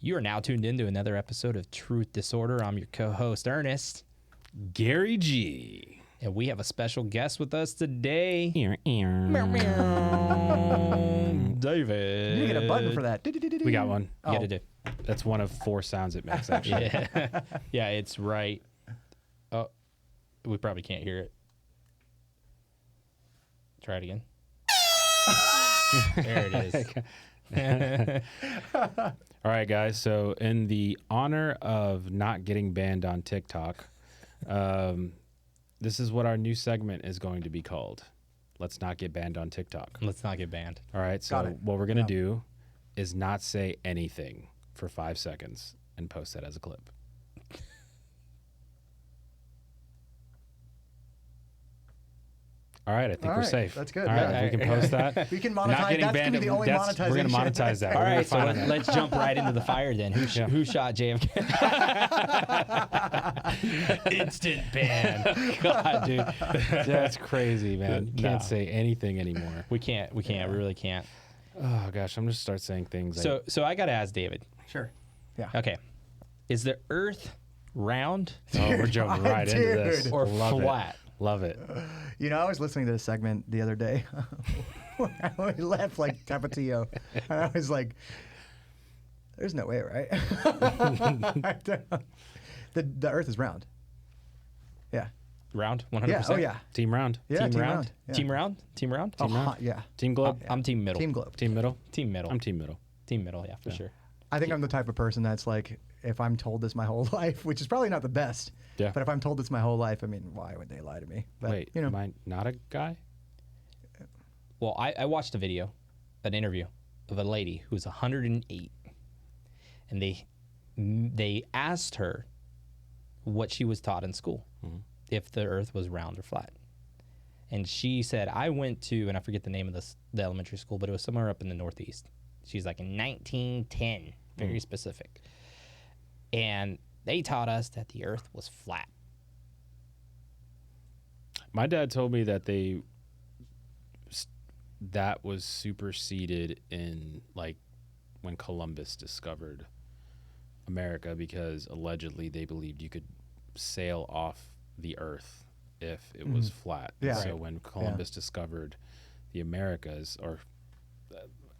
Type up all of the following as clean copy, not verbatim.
You are now tuned into another episode of Truth Disorder. I'm your co-host, Ernest. Gary G. And we have a special guest with us today. David. You get a button for that. We got one. You gotta do. That's one of 4 sounds it makes, actually. Yeah. Yeah, it's right. Oh, we probably can't hear it. Try it again. There it is. All right, guys. So in the honor of not getting banned on TikTok, this is what our new segment is going to be called. Let's not get banned on TikTok. Let's not get banned. All right. So what we're going to do is not say anything for 5 seconds and post that as a clip. All right, I think we're safe. That's good. All right, if we can post that. We can Not monetize. getting That's going to banned. be the only monetization. We're going to monetize that. All We're gonna right, so find it. let's jump right into the fire then. Who shot JFK? Instant ban. God, dude. That's crazy, man. You can't say anything anymore. We can't. We really can't. Oh gosh, I'm gonna start saying things. So I got to ask David. Sure. Yeah. Okay. Is the Earth round we're jumping right into this. Dude. or Love flat? Love it. You know, I was listening to this segment the other day. I left like Tapatio. And I was like, there's no way, right? the Earth is round. Yeah. Round? 100%? Yeah. Oh, yeah. Team round. Yeah, Team round? Yeah. Team round? Team round? Oh, Team round? yeah. Team globe. I'm team middle. Team globe. Team middle. Team middle. I'm team middle. Team middle, yeah, for sure. I think I'm the type of person that's like, if I'm told this my whole life, which is probably not the best, Yeah. but if I'm told this my whole life, I mean, why would they lie to me? But, Wait, you know, am I not a guy? Well, I watched a video, an interview of a lady who's 108, and they asked her what she was taught in school, if the Earth was round or flat. And she said, I went to, and I forget the name of the elementary school, but it was somewhere up in the Northeast. She's like in 1910, very specific. And they taught us that the Earth was flat. My dad told me that that was superseded in like when Columbus discovered America, because allegedly they believed you could sail off the Earth if it was flat. Yeah. So Right. when Columbus discovered the Americas, or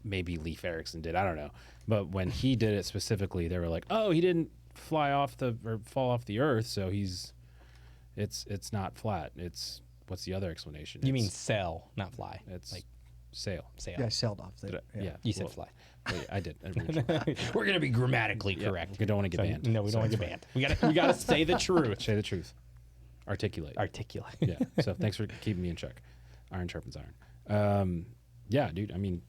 maybe Leif Erikson did, I don't know, but when he did it specifically, they were like, oh, he didn't fall off the Earth, so it's not flat. It's, what's the other explanation? You mean sail, not fly. It's like sail. sail. yeah, I sailed off. Yeah. You said fly. Wait, I did. We're going to be grammatically correct. We don't want to get banned. No, we don't want to get banned. We got to say the truth. Say the truth. Articulate. Articulate. Yeah. So thanks for keeping me in check. Iron sharpens iron. Yeah, dude. I mean,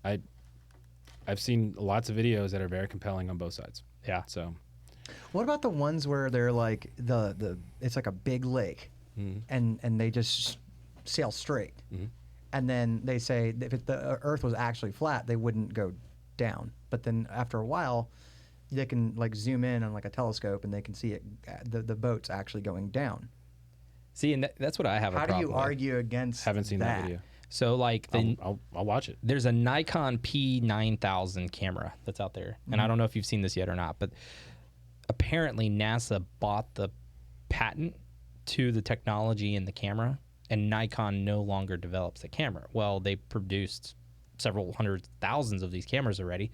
I've seen lots of videos that are very compelling on both sides. Yeah. So What about the ones where they're like it's like a big lake, and they just sail straight, and then they say that if the Earth was actually flat, they wouldn't go down. But then after a while, they can like zoom in on like a telescope, and they can see it. The boat's actually going down. See, and that's what I have a How do problem you with. argue against? haven't seen that video. So, like, I'll watch it. there's a Nikon P9000 camera that's out there. And I don't know if you've seen this yet or not, but apparently NASA bought the patent to the technology in the camera, and Nikon no longer develops the camera. Well, they produced several hundred thousands of these cameras already.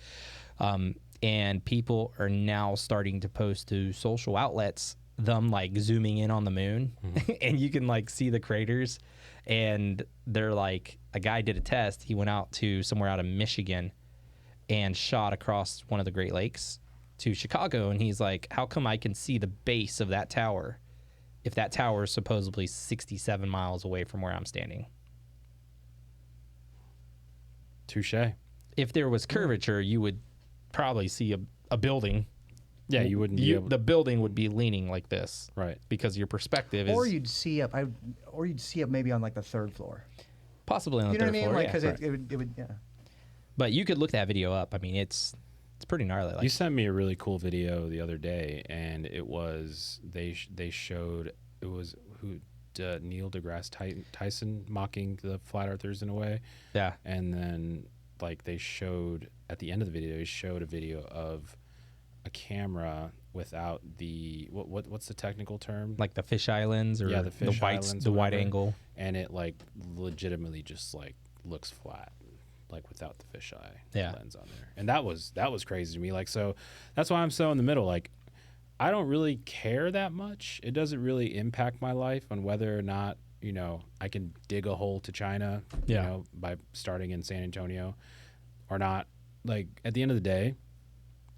And people are now starting to post to social outlets them like zooming in on the moon and you can like see the craters, and they're like, a guy did a test. He went out to somewhere out of Michigan and shot across one of the Great Lakes to Chicago, and he's like, how come I can see the base of that tower if that tower is supposedly 67 miles away from where I'm standing? Touche. If there was curvature, you would probably see a building. Yeah, you wouldn't be able. The building would be leaning like this, Right. because your perspective Or is you'd see up. Or you'd see up maybe on like the third floor. possibly on the You know third what I mean? floor. Like Yeah. because it would yeah. But you could look that video up. I mean, it's pretty gnarly. Like, You sent me a really cool video the other day, and it was they showed, it was Neil deGrasse Tyson mocking the flat earthers in a way, yeah, and then like they showed at the end of the video, he showed a video of a camera without the what's the technical term? Like the fisheye lens or the fish islands, the wide whatever. angle. And it like legitimately just like looks flat, like without the fisheye lens on there. And that was crazy to me. Like, so that's why I'm so in the middle. Like, I don't really care that much. It doesn't really impact my life on whether or not, you know, I can dig a hole to China, you know, by starting in San Antonio or not. Like, at the end of the day,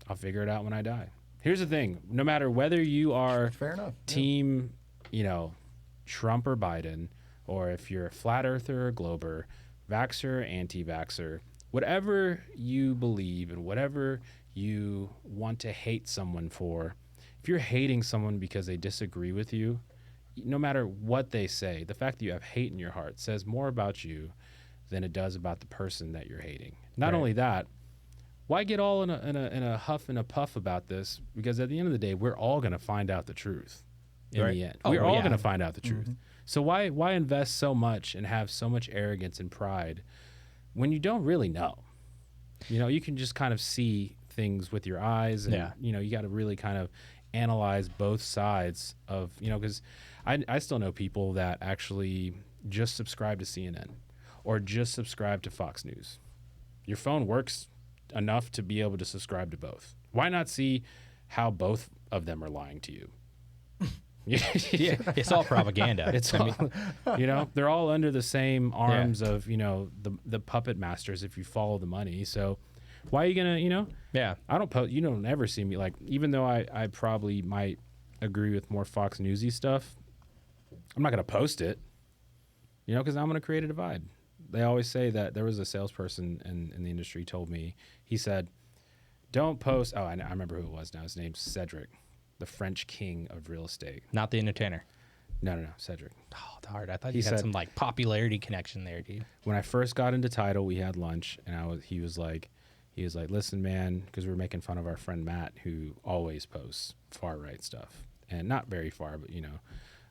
I'll figure it out when I die. Here's the thing. No matter whether you are Fair enough. team, you know, Trump or Biden, or if you're a flat earther or glober, vaxxer, anti-vaxxer, whatever you believe and whatever you want to hate someone for, if you're hating someone because they disagree with you, no matter what they say, the fact that you have hate in your heart says more about you than it does about the person that you're hating. Not only that, why get all in a huff and a puff about this? Because at the end of the day, we're all going to find out the truth in the end. We're all going to find out the truth. So why invest so much and have so much arrogance and pride when you don't really know? You know, you can just kind of see things with your eyes, and you know, you got to really kind of analyze both sides of, you know, because I still know people that actually just subscribe to CNN or just subscribe to Fox News. Your phone works enough to be able to subscribe to both. Why not see how both of them are lying to you? Yeah, it's all propaganda. It's all, you know, they're all under the same arms of, you know, the puppet masters if you follow the money. So why are you gonna, you know? Yeah. I don't post. You don't ever see me, like, even though I probably might agree with more Fox Newsy stuff, I'm not gonna post it, you know, because I'm gonna create a divide. They always say that. There was a salesperson in the industry told me, he said, don't post. Oh, I remember who it was now. His name's Cedric, the French king of real estate. Not the entertainer. No, Cedric. Oh, hard. I thought He you had said- some like popularity connection there, dude. When I first got into title, we had lunch, and he was like, listen, man, because we were making fun of our friend Matt, who always posts far right stuff, and not very far, but you know,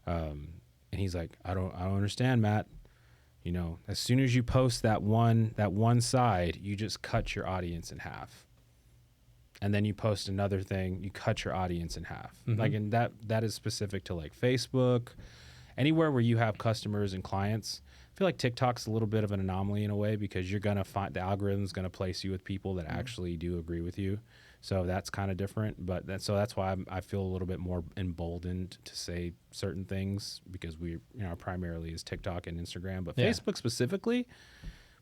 and he's like, I don't understand, Matt. You know, as soon as you post that one side, you just cut your audience in half. And then you post another thing, you cut your audience in half. Like, and that is specific to like Facebook, anywhere where you have customers and clients. I feel like TikTok's a little bit of an anomaly in a way, because you're gonna find the algorithm's gonna place you with people that actually do agree with you. So that's kind of different. But that's why I feel a little bit more emboldened to say certain things, because we, you know, primarily is TikTok and Instagram, but Facebook specifically,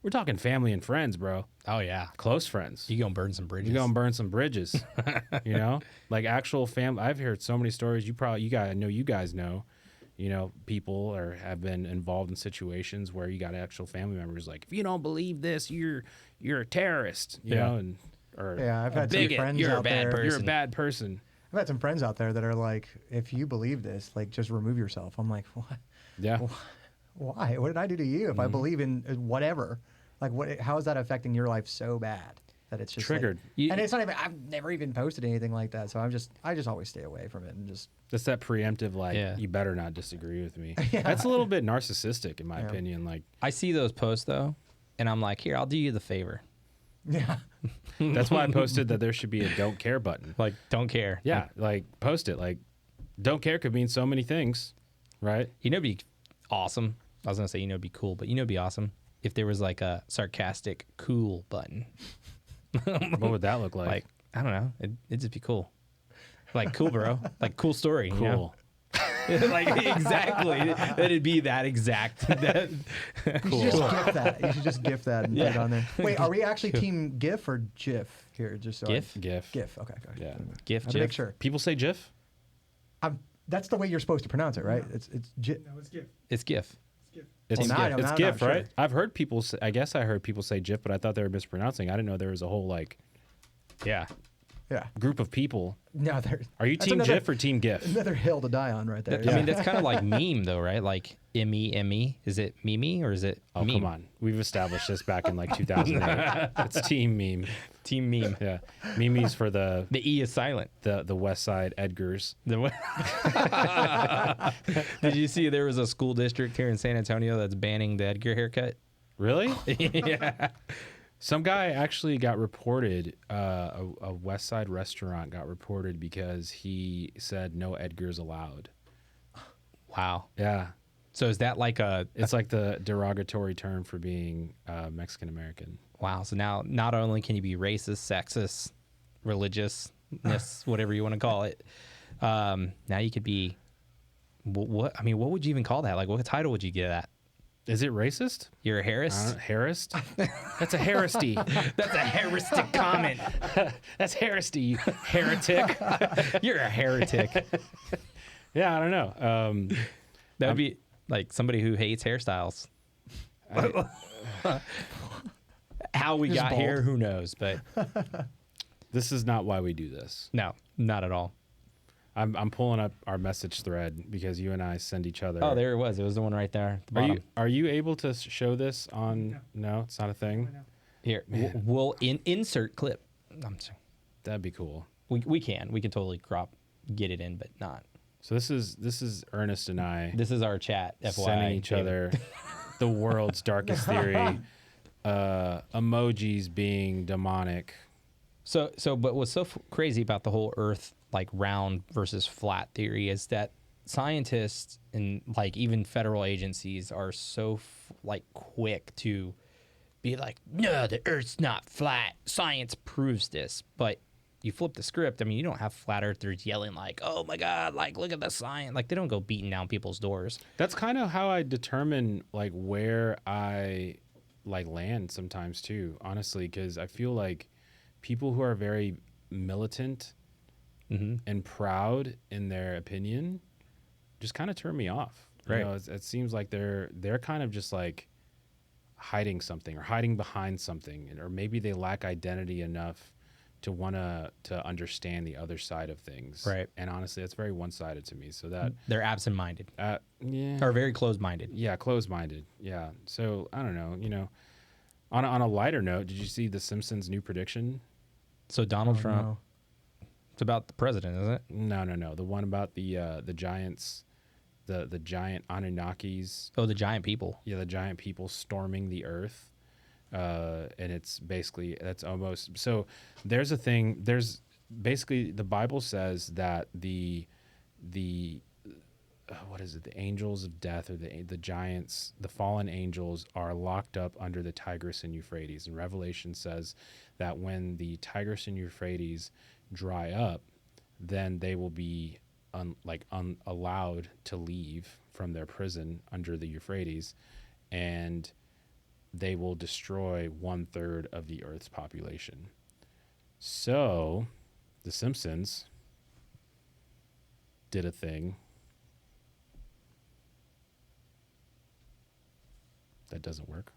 we're talking family and friends, bro. Oh yeah, Close friends. you gonna burn some bridges. You're gonna burn some bridges, you know, like actual family. I've heard so many stories. You guys know, you know, people or have been involved in situations where you got actual family members like, if you don't believe this, you're a terrorist, you know, and or I've had some bigot, friends you're a out bad there. person. you're a bad person. I've had some friends out there that are like, if you believe this, like, just remove yourself. I'm like, what? Yeah. Why? What did I do to you? If I believe in whatever, like, what? How is that affecting your life so bad that it's just Triggered. Like, and it's not even. I've never even posted anything like that, so I just always stay away from it and just. That's that preemptive, like, you better not disagree with me. That's a little bit narcissistic, in my opinion. Like, I see those posts though, and I'm like, here, I'll do you the favor. Yeah. that's why I posted that there should be a don't care button. Like, don't care. Yeah, like post it. Like, don't care could mean so many things, right? You know, it'd be awesome. I was gonna say, you know, it'd be cool, but you know, it'd be awesome if there was like a sarcastic cool button. What would that look like? Like, I don't know. It'd just be cool. Like, cool, bro. Like, cool story. You know? Cool. Like, exactly. That'd be that exact. That, You should just GIF that. You should just GIF that and put it on there. Wait, are we actually team GIF or GIF here? Just so GIF? GIF. GIF. Okay. Good. Yeah. GIF, I have to make GIF. sure. People say GIF? That's the way you're supposed to pronounce it, right? No. It's GIF. No, it's GIF. It's GIF. It's Well, now I know- GIF. now It's I'm GIF, not right? sure. I've heard people say, I guess I heard people say GIF, but I thought they were mispronouncing. I didn't know there was a whole, like, Yeah. Yeah. group of people. No, Are you that's team another- GIF or team GIF? Another hill to die on right there. I mean, that's kind of like meme, though, right? Like, M-E. Is it meme or is it Oh, meme? come on. We've established this back in, like, 2008. It's team meme. Team meme. Yeah. Meme's for the The E is silent. West Side Edgars. Did you see there was a school district here in San Antonio that's banning the Edgar haircut? Really? Yeah. Some guy actually got reported. A West Side restaurant got reported because he said no Edgars allowed. Wow. Yeah. So is that like It's like the derogatory term for being Mexican American. wow? So now not only can you be racist, sexist, religiousness, whatever you want to call it, now you could be what? I mean, what would you even call that? Like, what title would you give that? Is it racist? You're a Harris. Harassed? That's a heresy. That's a heristic comment. That's heresy, you heretic. You're a heretic. Yeah, I don't know. That would be like somebody who hates hairstyles. How we Just got bald. here, who knows? But This is not why we do this. no, not at all. I'm pulling up our message thread because you and I send each other. Oh, there it was. It was the one right there at the Are bottom. you able to show this on? No, it's not a thing. Here, we'll insert clip. I'm sorry. That'd be cool. We can totally get it in, but not. So this is Ernest and I This is our chat. FYI, sending each David. other the world's darkest theory. Emojis being demonic. So, but what's so crazy about the whole Earth, like round versus flat theory, is that scientists and like even federal agencies are so like quick to be like, no, the Earth's not flat. Science proves this. But you flip the script. I mean, you don't have flat earthers yelling like, oh my God, like look at the science. Like they don't go beating down people's doors. That's kind of how I determine like where I like land sometimes too, honestly, because I feel like people who are very militant and proud in their opinion just kind of turn me off. Right. You know, it seems like they're kind of just like hiding something or hiding behind something, or maybe they lack identity enough to want to understand the other side of things. Right. And honestly, that's very one-sided to me. So that They're absent-minded yeah. or very closed-minded. Yeah, closed-minded. Yeah. So I don't know. You know, on a lighter note, did you see The Simpsons' new prediction? So Donald Trump, no. it's about the president, isn't it? No. The one about the giants, the giant Anunnakis. Oh, the giant people. Yeah, the giant people storming the earth. And it's basically that's almost so. There's a thing. There's basically the Bible says that the what is it? The angels of death or the giants, the fallen angels are locked up under the Tigris and Euphrates. And Revelation says that when the Tigris and Euphrates dry up, then they will be allowed to leave from their prison under the Euphrates, and they will destroy 1/3 of the Earth's population. So, The Simpsons did a thing that doesn't work.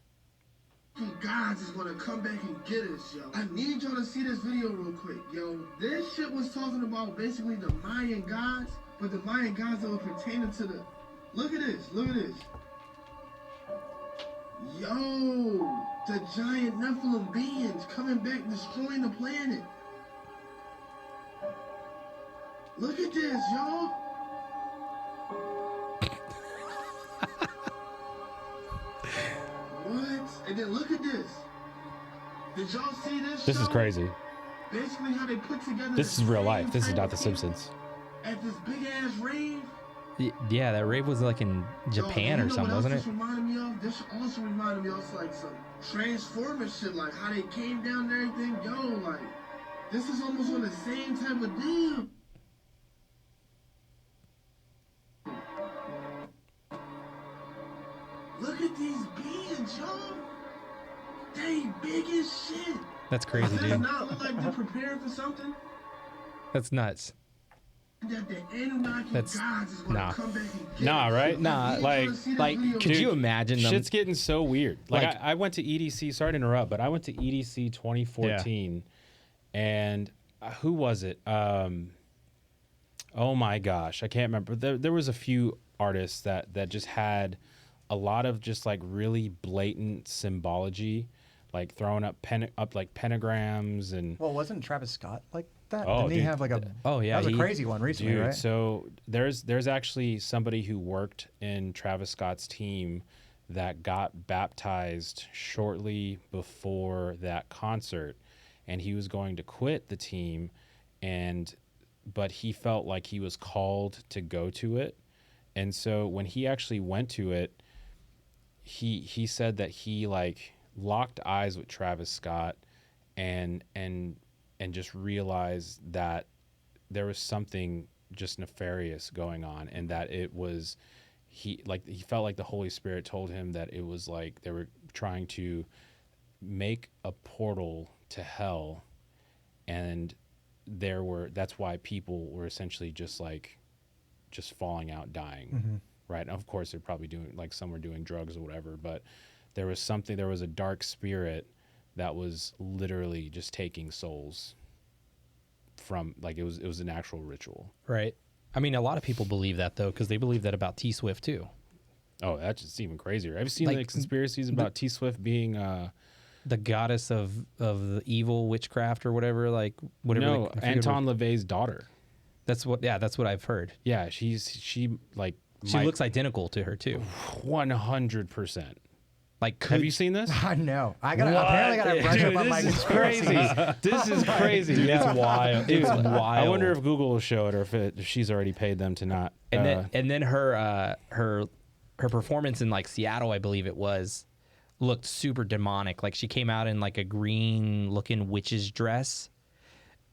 Gods is gonna come back and get us, yo. I need y'all to see this video real quick, yo. This shit was talking about basically the Mayan gods, but the Mayan gods that were pertaining to the... Look at this, look at this. Yo, the giant Nephilim beings coming back, destroying the planet. Look at this, y'all. What? And then look at this. Did y'all see this? This is show? Crazy. Basically, how they put together. This the is real same life. This is type not of The people Simpsons. At this big ass rave. Yeah, that rave was like in Japan Yo, or something, wasn't it? This reminded me of? This also reminded me of like some Transformers shit, like how they came down and everything. Yo, like this is almost on the same type of deal. Look at these beings, yo. They big as shit. That's crazy, Does this dude. not look like they're preparing for something? That's nuts. That the Anunnaki That's- gods is gonna nah. come back and get Nah, us. right? Nah, I need y'all like- to see this Like, video. could you Dude, imagine them? Shit's getting so weird. Like, Like- I went to EDC. Sorry to interrupt, but I went to EDC 2014, and who was it? Oh my gosh, I can't remember. There was a few artists that just had a lot of just like really blatant symbology, like throwing up like pentagrams and. Well, wasn't Travis Scott like that? Oh, Didn't he dude. have like a? Oh, yeah, that was he- a crazy one recently, Dude, right? so there's actually somebody who worked in Travis Scott's team that got baptized shortly before that concert, and he was going to quit the team, but he felt like he was called to go to it. And so when he actually went to it, he said that he like locked eyes with Travis Scott and just realized that there was something just nefarious going on, and that it was he felt like the Holy Spirit told him that it was like they were trying to make a portal to hell, and that's why people were essentially just falling out, dying. Right. And of course they're probably doing, like, some were doing drugs or whatever, but there was a dark spirit that was literally just taking souls from, like, it was an actual ritual. Right. I mean, a lot of people believe that, though, because they believe that about T Swift too. Oh, that's just even crazier. Have you seen Like, the conspiracies about T Swift being the goddess of the evil witchcraft or whatever? Like, whatever. No, Anton LaVey's daughter. That's what I've heard. Yeah, she looks identical to her too. 100%. Like, have you seen this? I know. Apparently gotta brush up on my conspiracies. This is crazy. Dude, it's wild. It's wild. I wonder if Google will show it, or if she's already paid them to not. And then her performance in, like, Seattle, I believe it was, looked super demonic. Like, she came out in, like, a green looking witch's dress,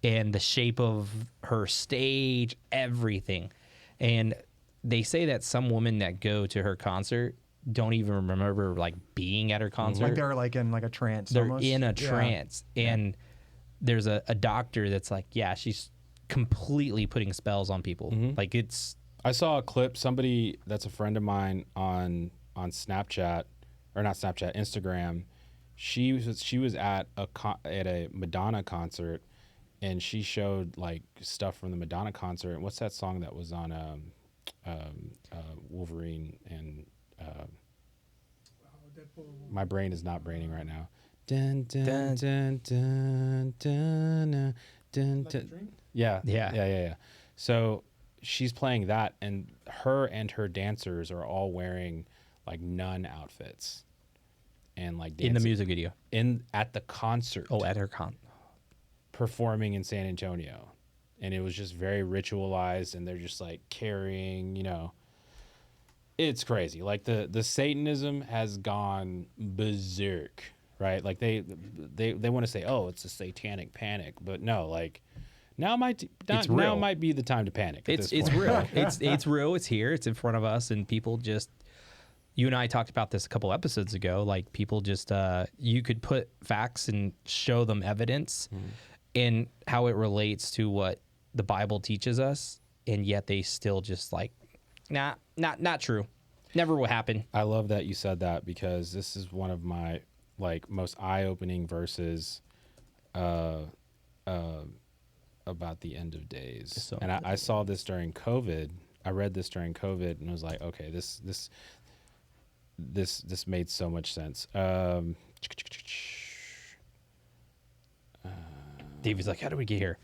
and the shape of her stage, everything. And they say that some women that go to her concert don't even remember, like, being at her concert. Like they're like in like a trance. They're almost. in a trance. And there's a doctor that's like, yeah, she's completely putting spells on people. Like, it's. I saw a clip. Somebody that's a friend of mine on Snapchat, or not Snapchat, Instagram. She was at a Madonna concert, and she showed, like, stuff from the Madonna concert. And what's that song that was on Wolverine and my brain is not braining right now. Dun, dun, dun, dun, dun, dun, dun. Yeah. So she's playing that, and her dancers are all wearing, like, nun outfits, and, like, dancing In the music video. at the concert. Oh, at her performing in San Antonio. And it was just very ritualized, and they're just, like, carrying, it's crazy. Like, the Satanism has gone berserk, right? Like, they want to say, oh, it's a satanic panic, but no, like, now might be the time to panic. It's real. It's real. It's here. It's in front of us, and people just. You and I talked about this a couple episodes ago. Like, people just, you could put facts and show them evidence in how it relates to what the Bible teaches us, and yet they still just, like, nah, not true. Never will happen. I love that you said that, because this is one of my, like, most eye-opening verses about the end of days. So, and I saw this during COVID. I read this during COVID, and I was like, okay, this made so much sense. David's like, how do we get here?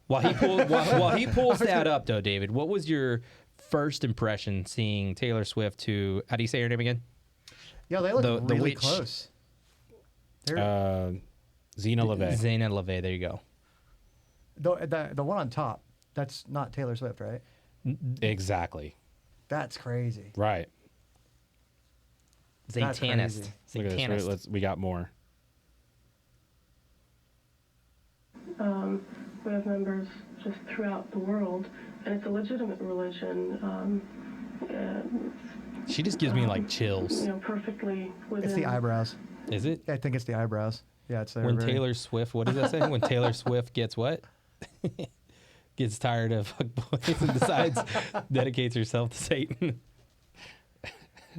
While he pulls that up, though, David, what was your first impression seeing Taylor Swift to, how do you say her name again? Yeah, they look the really witch. close. Zena LaVey. Zena LaVey, there you go. The one on top, that's not Taylor Swift, right? Exactly. That's crazy. Right. Satanist. Look at this. We got more. We have members just throughout the world, and it's a legitimate religion. She just gives me, like, chills. Perfectly within. It's the eyebrows. Is it? I think it's the eyebrows. Yeah, it's there. When Taylor Swift, what does that say? When Taylor Swift gets what? Gets tired of boys and decides, dedicates herself to Satan.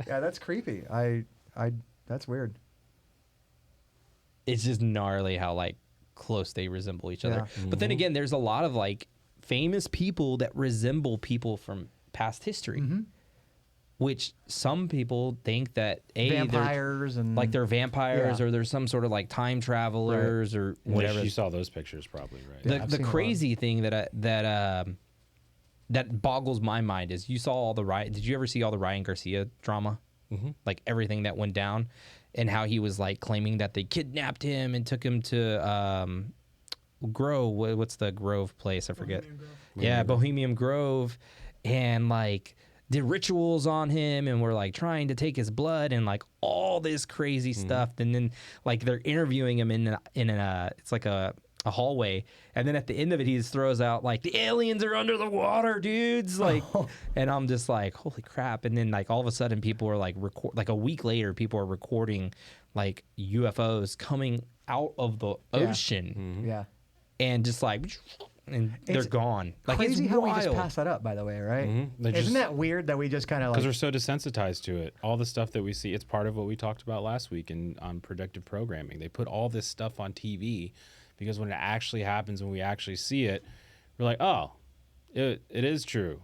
Yeah, that's creepy. That's weird. It's just gnarly how, like, close they resemble each other. Yeah. But then again, there's a lot of, like, famous people that resemble people from past history, which some people think that vampires and they're vampires, Yeah. or there's some sort of, like, time travelers or whatever. You saw those pictures probably, right? The crazy thing that boggles my mind is, you saw all the Did you ever see all the Ryan Garcia drama? like everything that went down, and how he was like claiming that they kidnapped him and took him to Grove. What's the Grove place? I forget. Bohemian Grove, and like did rituals on him and were like trying to take his blood and like all this crazy stuff. And then like they're interviewing him in it's like a hallway, and then at the end of it he just throws out like, the aliens are under the water, dudes, like and I'm just like, holy crap. And then like all of a sudden people are like like a week later people are recording like UFOs coming out of the ocean and just like, and they're gone. Like, crazy it's how wild. we just pass that up, by the way, right? Isn't that weird that we just kind of like... Because we're so desensitized to it. All the stuff that we see, it's part of what we talked about last week on predictive programming. They put all this stuff on TV because when it actually happens, when we actually see it, we're like, oh, it is true.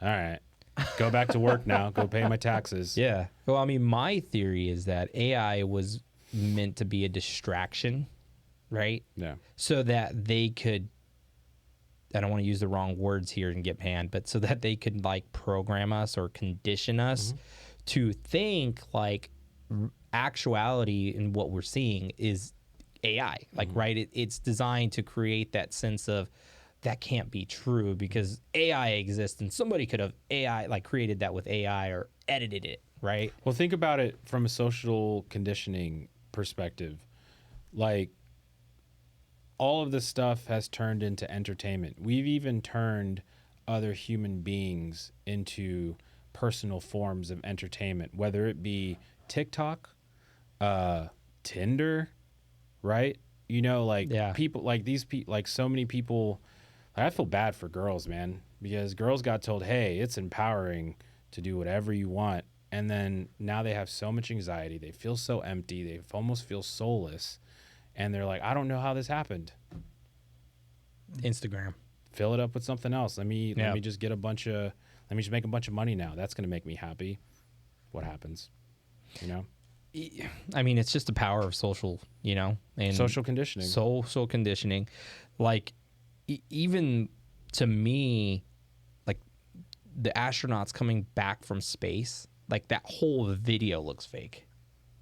All right. Go back to work now. Go pay my taxes. Yeah. Well, I mean, my theory is that AI was meant to be a distraction, right? Yeah. So that they could, I don't want to use the wrong words here and get panned, but so that they could like program us or condition us to think like actuality in what we're seeing is AI. Like, right? It's designed to create that sense of that can't be true because AI exists and somebody could have created that with AI or edited it, right? Well, think about it from a social conditioning perspective. Like, all of this stuff has turned into entertainment. We've even turned other human beings into personal forms of entertainment, whether it be TikTok, Tinder, right? You know, like people like these people, like so many people. I feel bad for girls, man, because girls got told, hey, it's empowering to do whatever you want. And then now they have so much anxiety. They feel so empty. They almost feel soulless. And they're like, I don't know how this happened. Instagram. Fill it up with something else. Let me just make a bunch of money now. That's going to make me happy. What happens? You know? I mean, it's just the power of social, you know, and social conditioning. Social conditioning. Like, even to me, like the astronauts coming back from space, like that whole video looks fake.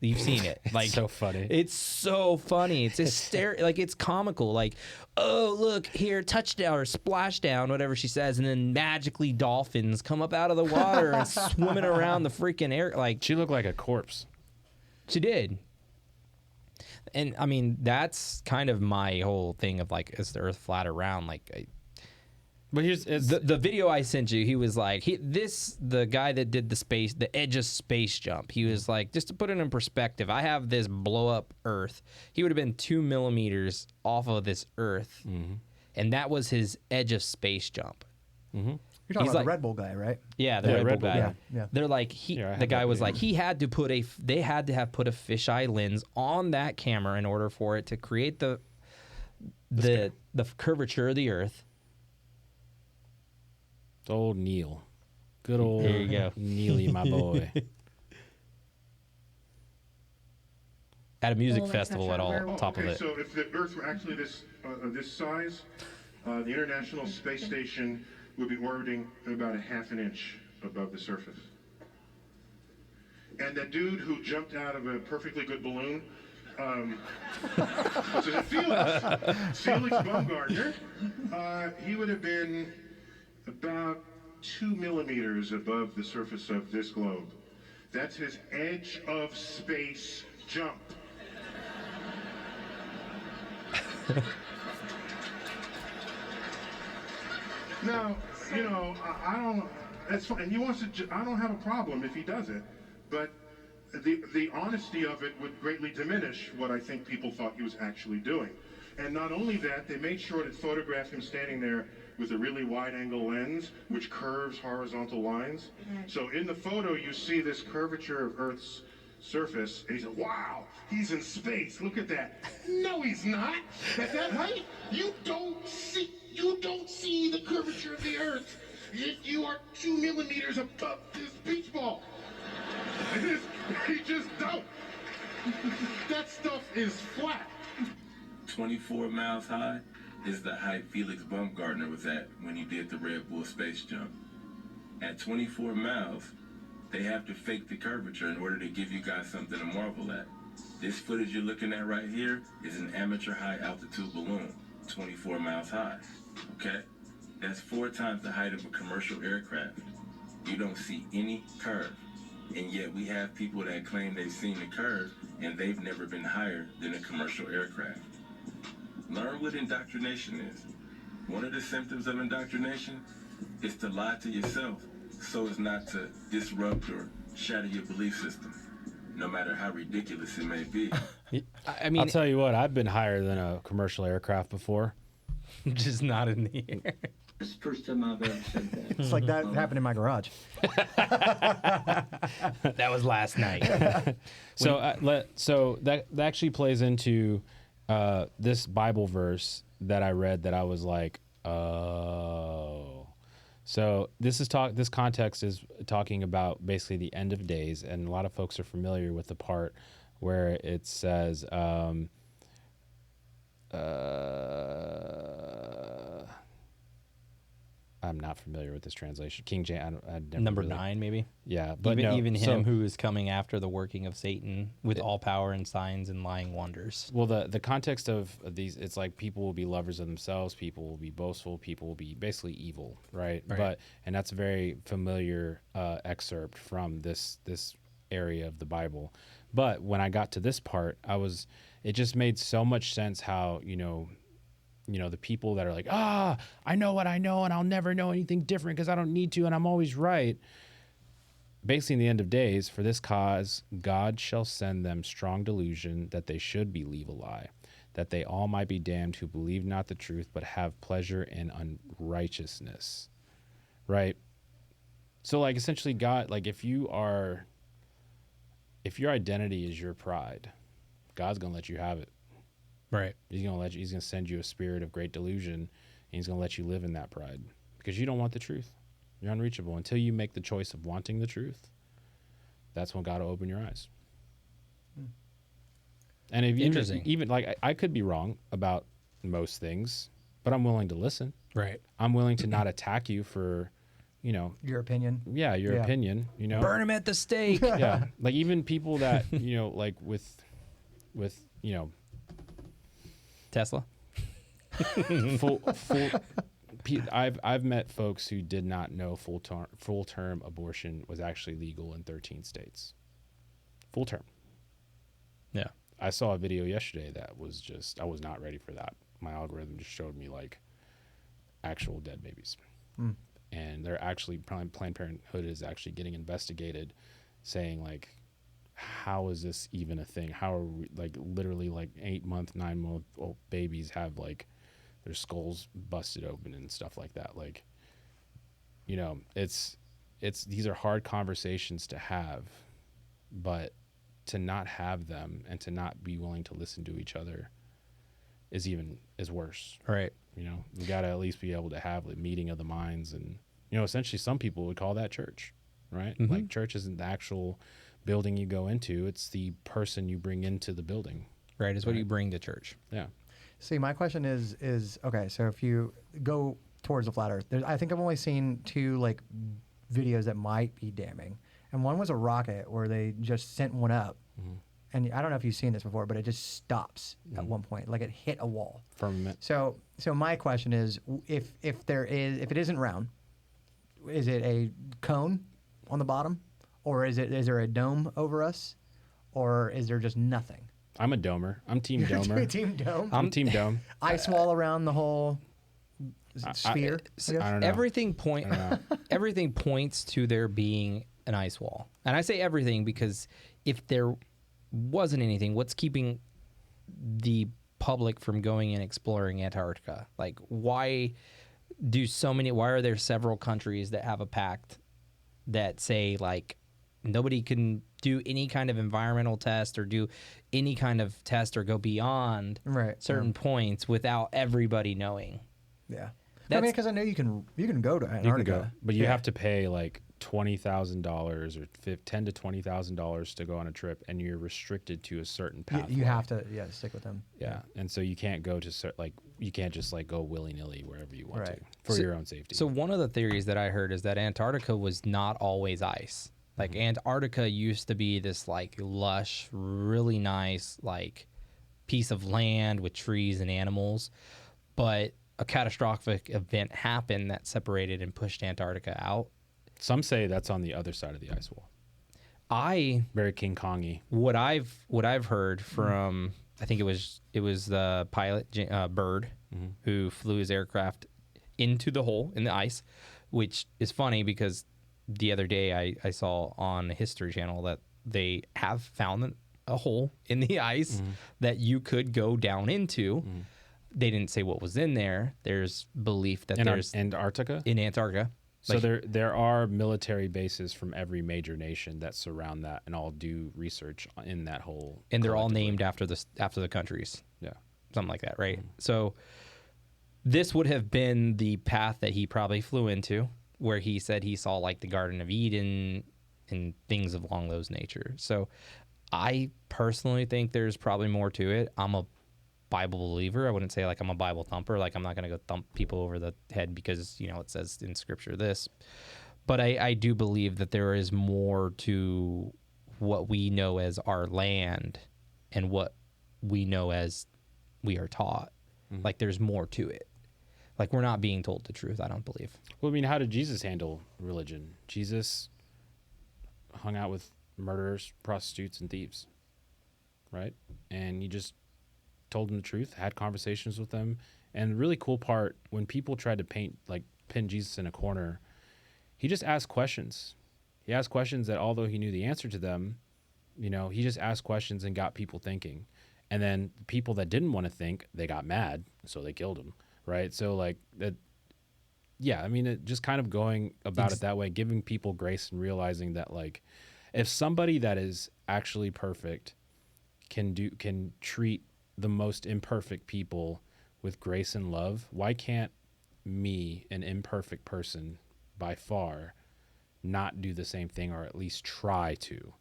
You've seen it. Like, so funny. It's so funny. It's hysterical. Like, it's comical. Like, oh, look here, touchdown or splashdown, whatever she says, and then magically dolphins come up out of the water and swimming around the freaking air. Like, she looked like a corpse. She did. And I mean, that's kind of my whole thing of like, is the Earth flat or round? Like, but here's the video I sent you. He was like, the guy that did the edge of space jump. He was like, just to put it in perspective, I have this blow up Earth. He would have been 2 millimeters off of this Earth, and that was his edge of space jump. You're talking about the Red Bull guy, right? Yeah, the Red Bull guy. Yeah. They're like, the guy was like, they had to have put a fisheye lens on that camera in order for it to create the curvature of the Earth. Old Neil. Good old there you go. Neely, my boy. At a music festival at all, top of it. So if the Earth were actually this size, the International Space Station would be orbiting about a half an inch above the surface. And that dude who jumped out of a perfectly good balloon, what's his name? Felix Baumgartner, he would have been about 2 millimeters above the surface of this globe. That's his edge of space jump. Now, you know, I don't, that's fine. He wants to, I don't have a problem if he does it, but the honesty of it would greatly diminish what I think people thought he was actually doing. And not only that, they made sure to photograph him standing there with a really wide-angle lens, which curves horizontal lines. So in the photo, you see this curvature of Earth's surface, and he said, wow, he's in space, look at that. No, he's not. At that height, you don't see the curvature of the Earth if you are 2 millimeters above this beach ball. You just don't. That stuff is flat. 24 miles high is the height Felix Baumgartner was at when he did the Red Bull space jump. At 24 miles, They have to fake the curvature in order to give you guys something to marvel at. This footage you're looking at right here is an amateur high altitude balloon, 24 miles high, okay? That's 4 times the height of a commercial aircraft. You don't see any curve, and yet we have people that claim they've seen the curve and they've never been higher than a commercial aircraft. Learn what indoctrination is. One of the symptoms of indoctrination is to lie to yourself so as not to disrupt or shatter your belief system, no matter how ridiculous it may be. I mean, I'll tell you what, I've been higher than a commercial aircraft before. just not in the air. It's the first time I've ever said that. It's like that happened in my garage. That was last night. So that actually plays into this Bible verse that I read that I was like, oh. So this context is talking about basically the end of days, and a lot of folks are familiar with the part where it says, I'm not familiar with this translation. King James. Number 9, maybe. Yeah, but even him who is coming after the working of Satan with all power and signs and lying wonders. Well, the context of these, it's like people will be lovers of themselves, people will be boastful, people will be basically evil, right? And that's a very familiar excerpt from this area of the Bible. But when I got to this part, it just made so much sense how the people that are like, I know what I know and I'll never know anything different because I don't need to and I'm always right. Basically, in the end of days, for this cause, God shall send them strong delusion that they should believe a lie, that they all might be damned who believe not the truth but have pleasure in unrighteousness. Right? So, like, essentially, God, like, if your identity is your pride, God's going to let you have it. Right. He's going to send you a spirit of great delusion, and he's going to let you live in that pride because you don't want the truth. You're unreachable until you make the choice of wanting the truth. That's when God will open your eyes. And if Interesting. even like I could be wrong about most things, but I'm willing to listen. Right. I'm willing to not attack you for, Your opinion. Yeah, your opinion. Burn him at the stake. Yeah, like even people that like with Tesla. I've met folks who did not know full term abortion was actually legal in 13 states. Full term. Yeah. I saw a video yesterday that was just, I was not ready for that. My algorithm just showed me like actual dead babies. And they're actually, Planned Parenthood is actually getting investigated, saying like, how is this even a thing? How are we, like, literally like 8-month, 9-month old babies have like their skulls busted open and stuff like that. Like, it's these are hard conversations to have, but to not have them and to not be willing to listen to each other is worse. Right. We got to at least be able to have a meeting of the minds, and essentially some people would call that church, right? Mm-hmm. Like church isn't the actual building you go into, it's the person you bring into the building. Right. Is what you bring to church. Yeah. See, my question is okay. So if you go towards the flat Earth, I think I've only seen 2 like videos that might be damning, and one was a rocket where they just sent one up, and I don't know if you've seen this before, but it just stops at one point, like it hit a wall. Firmament. So my question is, if it isn't round, is it a cone on the bottom, or is there a dome over us, or is there just nothing? I'm a domer. I'm team domer. Team dome. I'm team dome. Ice wall around the whole sphere. I don't know. Everything points to there being an ice wall. And I say everything because if there wasn't anything, what's keeping the public from going and exploring Antarctica? Like, why are there several countries that have a pact that say, like, nobody can do any kind of environmental test or do any kind of test or go beyond certain points without everybody knowing? Yeah. Because I know you can go to Antarctica. You can go, but you have to pay like $20,000 or $10,000 to $20,000 to go on a trip, and you're restricted to a certain path. You have to stick with them. Yeah, and so you can't go to you can't just like go willy nilly wherever you want to for your own safety. So one of the theories that I heard is that Antarctica was not always ice. Like Antarctica used to be this like lush, really nice like piece of land with trees and animals, but a catastrophic event happened that separated and pushed Antarctica out. Some say that's on the other side of the ice wall. Very King Kongy. What I've heard from I think it was the pilot Bird who flew his aircraft into the hole in the ice, which is funny because the other day I saw on the History Channel that they have found a hole in the ice that you could go down into. They didn't say what was in there. There's belief that there's Antarctica? In Antarctica. So there are military bases from every major nation that surround that and all do research in that hole. And they're all named after the countries. Yeah. Something like that, right? So this would have been the path that he probably flew into, where he said he saw like the Garden of Eden and things along those nature. So I personally think there's probably more to it. I'm a Bible believer. I wouldn't say like I'm a Bible thumper. Like I'm not going to go thump people over the head because, you know, it says in scripture this. But I do believe that there is more to what we know as our land and what we know as we are taught. Like there's more to it. Like we're not being told the truth, I don't believe. Well, I mean, how did Jesus handle religion? Jesus hung out with murderers, prostitutes, and thieves, right? And he just told them the truth, had conversations with them. And the really cool part, when people tried to pin Jesus in a corner, he just asked questions. He asked questions that although he knew the answer to them, you know, he just asked questions and got people thinking. And then the people that didn't want to think, they got mad, so they killed him, right? So like that, yeah, I mean, it just kind of going about it that way, giving people grace and realizing that like, if somebody that is actually perfect can treat the most imperfect people with grace and love, why can't me, an imperfect person by far, not do the same thing or at least try to?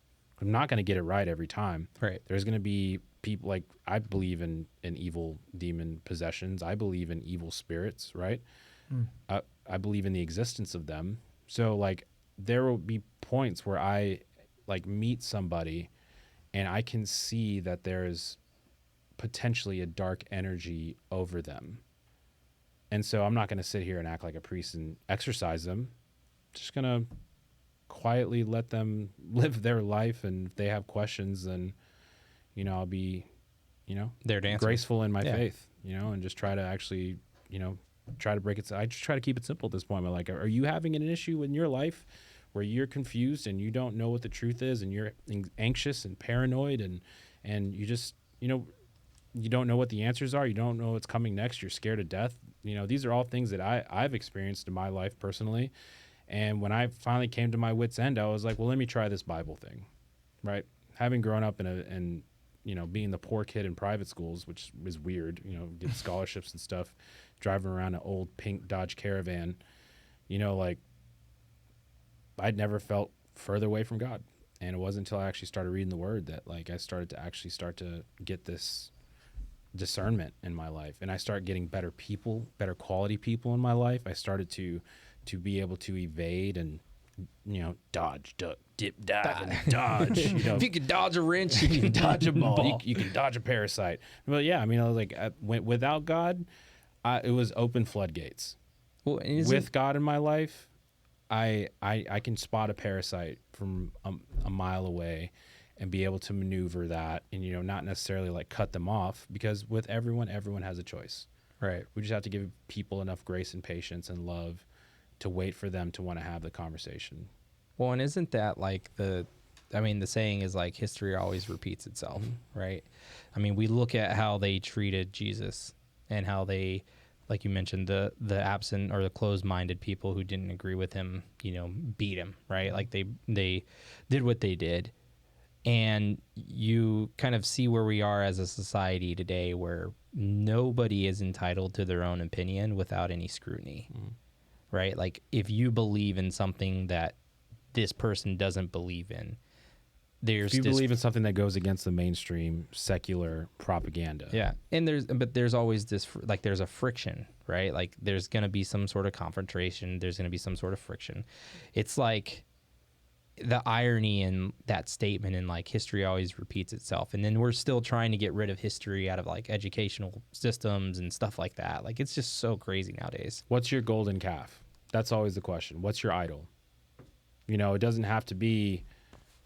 I'm not going to get it right every time. Right. There's going to be people like, I believe in evil demon possessions. I believe in evil spirits, right? I believe in the existence of them. So like there will be points where I like meet somebody and I can see that there's potentially a dark energy over them. And so I'm not going to sit here and act like a priest and exorcise them. Just going to quietly let them live their life. And if they have questions, then, you know, I'll be, you know, there to answer. Graceful in my faith, you know, and just try to actually, you know, try to break it. I just try to keep it simple at this point. I'm like, are you having an issue in your life where you're confused and you don't know what the truth is and you're anxious and paranoid and you just, you know, you don't know what the answers are. You don't know what's coming next. You're scared to death. You know, these are all things that I've experienced in my life personally. And when I finally came to my wit's end, I was like, well, let me try this Bible thing, right? Having grown up in you know, being the poor kid in private schools, which is weird, you know, get scholarships and stuff, driving around an old pink Dodge Caravan, you know, like I'd never felt further away from God. And it wasn't until I actually started reading the word that like I started to get this discernment in my life, and I started getting better people, better quality people in my life. I started to be able to evade and, you know, dodge, duck, dip, dive, and dodge. You know, if you can dodge a wrench, you can dodge a ball. You can dodge a parasite. But yeah, I mean, I was like, without God, it was open floodgates. Well, with God in my life, I can spot a parasite from a mile away and be able to maneuver that and, you know, not necessarily like cut them off, because with everyone has a choice. Right. We just have to give people enough grace and patience and love to wait for them to want to have the conversation. Well, and isn't that like the saying is like history always repeats itself, right? I mean, we look at how they treated Jesus and how they, like you mentioned, the absent or the closed-minded people who didn't agree with him, you know, beat him, right? Like they did what they did. And you kind of see where we are as a society today, where nobody is entitled to their own opinion without any scrutiny, right? Like if you believe in something that this person doesn't believe in, if you believe in something that goes against the mainstream secular propaganda. Yeah. And there's always this, like there's a friction, right? Like there's going to be some sort of confrontation. There's going to be some sort of friction. It's like the irony in that statement, and like history always repeats itself, and then we're still trying to get rid of history out of like educational systems and stuff like that. Like it's just so crazy nowadays. What's your golden calf? That's always the question. What's your idol? You know, it doesn't have to be,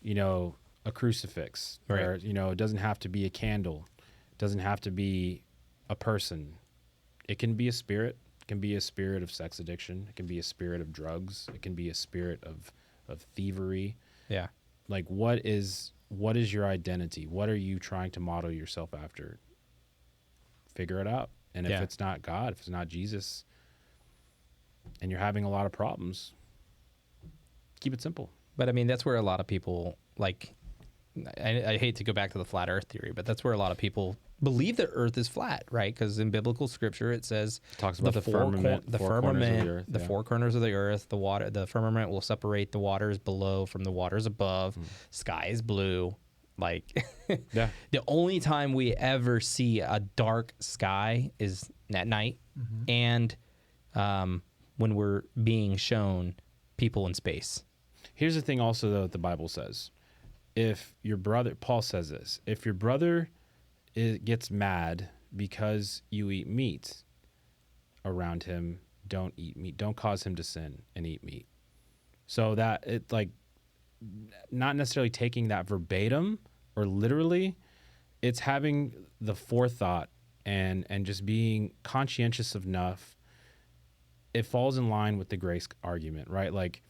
you know, a crucifix, Right. or, you know, it doesn't have to be a candle. It doesn't have to be a person. It can be a spirit. It can be a spirit of sex addiction. It can be a spirit of drugs. It can be a spirit of thievery. Yeah. Like, what is your identity? What are you trying to model yourself after? Figure it out. And if Yeah. it's not God, if it's not Jesus, and you're having a lot of problems, keep it simple. But I mean, that's where a lot of people like. I hate to go back to the flat Earth theory, but that's where a lot of people believe that Earth is flat, right? Because in biblical scripture it says Talks about the firmament, the four corners of the firmament, earth, the yeah. four corners of the earth, the water, the firmament will separate the waters below from the waters above. Sky is blue. Like, Yeah. the only time we ever see a dark sky is at night, and when we're being shown people in space. Here's the thing also, though, that the Bible says. If your brother, Paul says this, if your brother gets mad because you eat meat around him, don't eat meat. Don't cause him to sin and eat meat. So that it, like, not necessarily taking that verbatim or literally, it's having the forethought and just being conscientious enough. It falls in line with the grace argument, right? Like,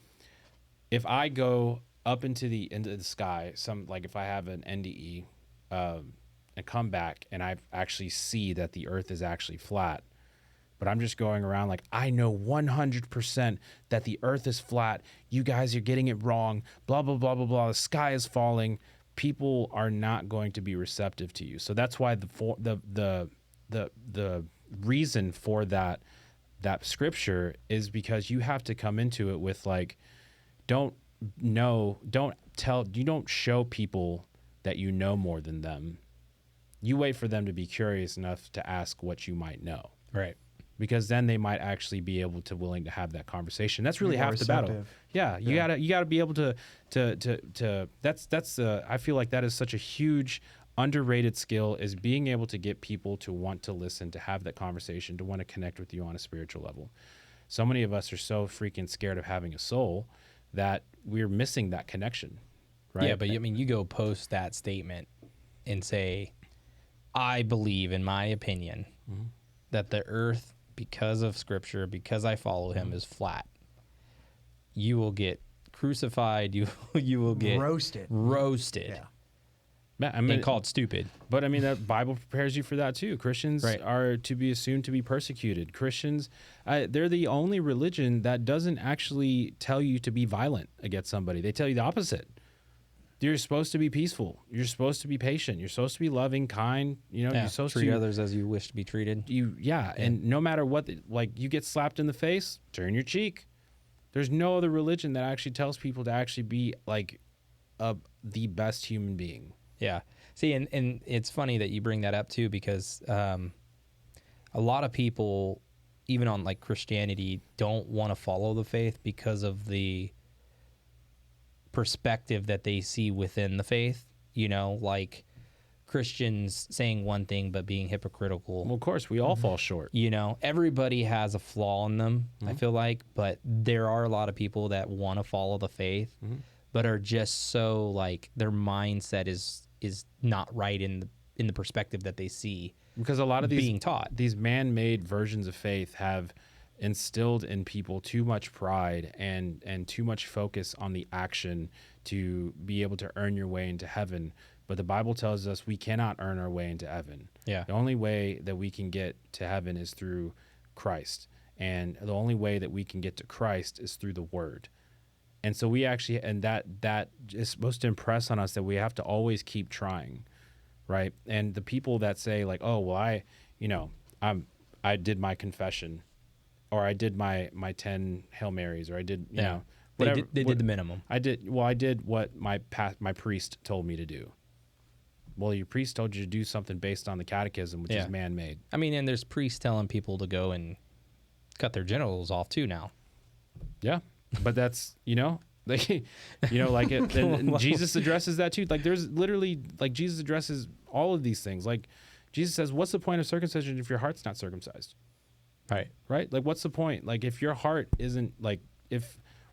if I go up into the sky, like if I have an NDE, and come back and I actually see that the earth is actually flat, but I'm just going around like, I know 100% that the earth is flat. You guys are getting it wrong. Blah, blah, blah, blah, blah. The sky is falling. People are not going to be receptive to you. So that's why the reason for that scripture is because you have to come into it with like, you don't show people that you know more than them. You wait for them to be curious enough to ask what you might know. Right. Because then they might actually be willing to have that conversation. That's really half the battle. receptive. Yeah, you gotta be able to that's I feel like that is such a huge underrated skill, is being able to get people to want to listen, to have that conversation, to want to connect with you on a spiritual level. So many of us are so freaking scared of having a soul that we're missing that connection, right? Yeah, but I mean, you go post that statement and say, I believe, in my opinion, that the earth, because of scripture, because I follow him, is flat. You will get crucified. You will get Roasted. Yeah. I mean, And called stupid. But I mean, that Bible prepares you for that too. Christians Right. are to be assumed to be persecuted. Christians, they're the only religion that doesn't actually tell you to be violent against somebody. They tell you the opposite. You're supposed to be peaceful. You're supposed to be patient. You're supposed to be loving, kind. You know, Yeah, you're supposed treat to others as you wish to be treated. And no matter what, like, you get slapped in the face, turn your cheek. There's no other religion that actually tells people to actually be like the best human being. Yeah. See, and it's funny that you bring that up too, because a lot of people, even on like Christianity, don't want to follow the faith because of the perspective that they see within the faith. You know, like Christians saying one thing but being hypocritical. Well, of course, we all fall short. You know, everybody has a flaw in them, I feel like, but there are a lot of people that want to follow the faith, but are just so like their mindset is not right in the perspective that they see, Because a lot of being taught. these man-made versions of faith have instilled in people too much pride and too much focus on the action to be able to earn your way into heaven. But the Bible tells us we cannot earn our way into heaven. Yeah. The only way that we can get to heaven is through Christ. And the only way that we can get to Christ is through the Word. And so we actually, and that is supposed to impress on us that we have to always keep trying, right? And the people that say like, oh, well, I did my confession, or I did my 10 Hail Marys, or I did, you know, whatever. They did the minimum. I did what my priest told me to do. Well, your priest told you to do something based on the catechism, which is man-made. I mean, and there's priests telling people to go and cut their genitals off too now. Yeah. But that's, you know, Like, you know, like it, and Jesus addresses that too. Like there's literally, like Jesus addresses all of these things. Like Jesus says, what's the point of circumcision if your heart's not circumcised? Right. Right? Like what's the point? Like if your heart isn't like,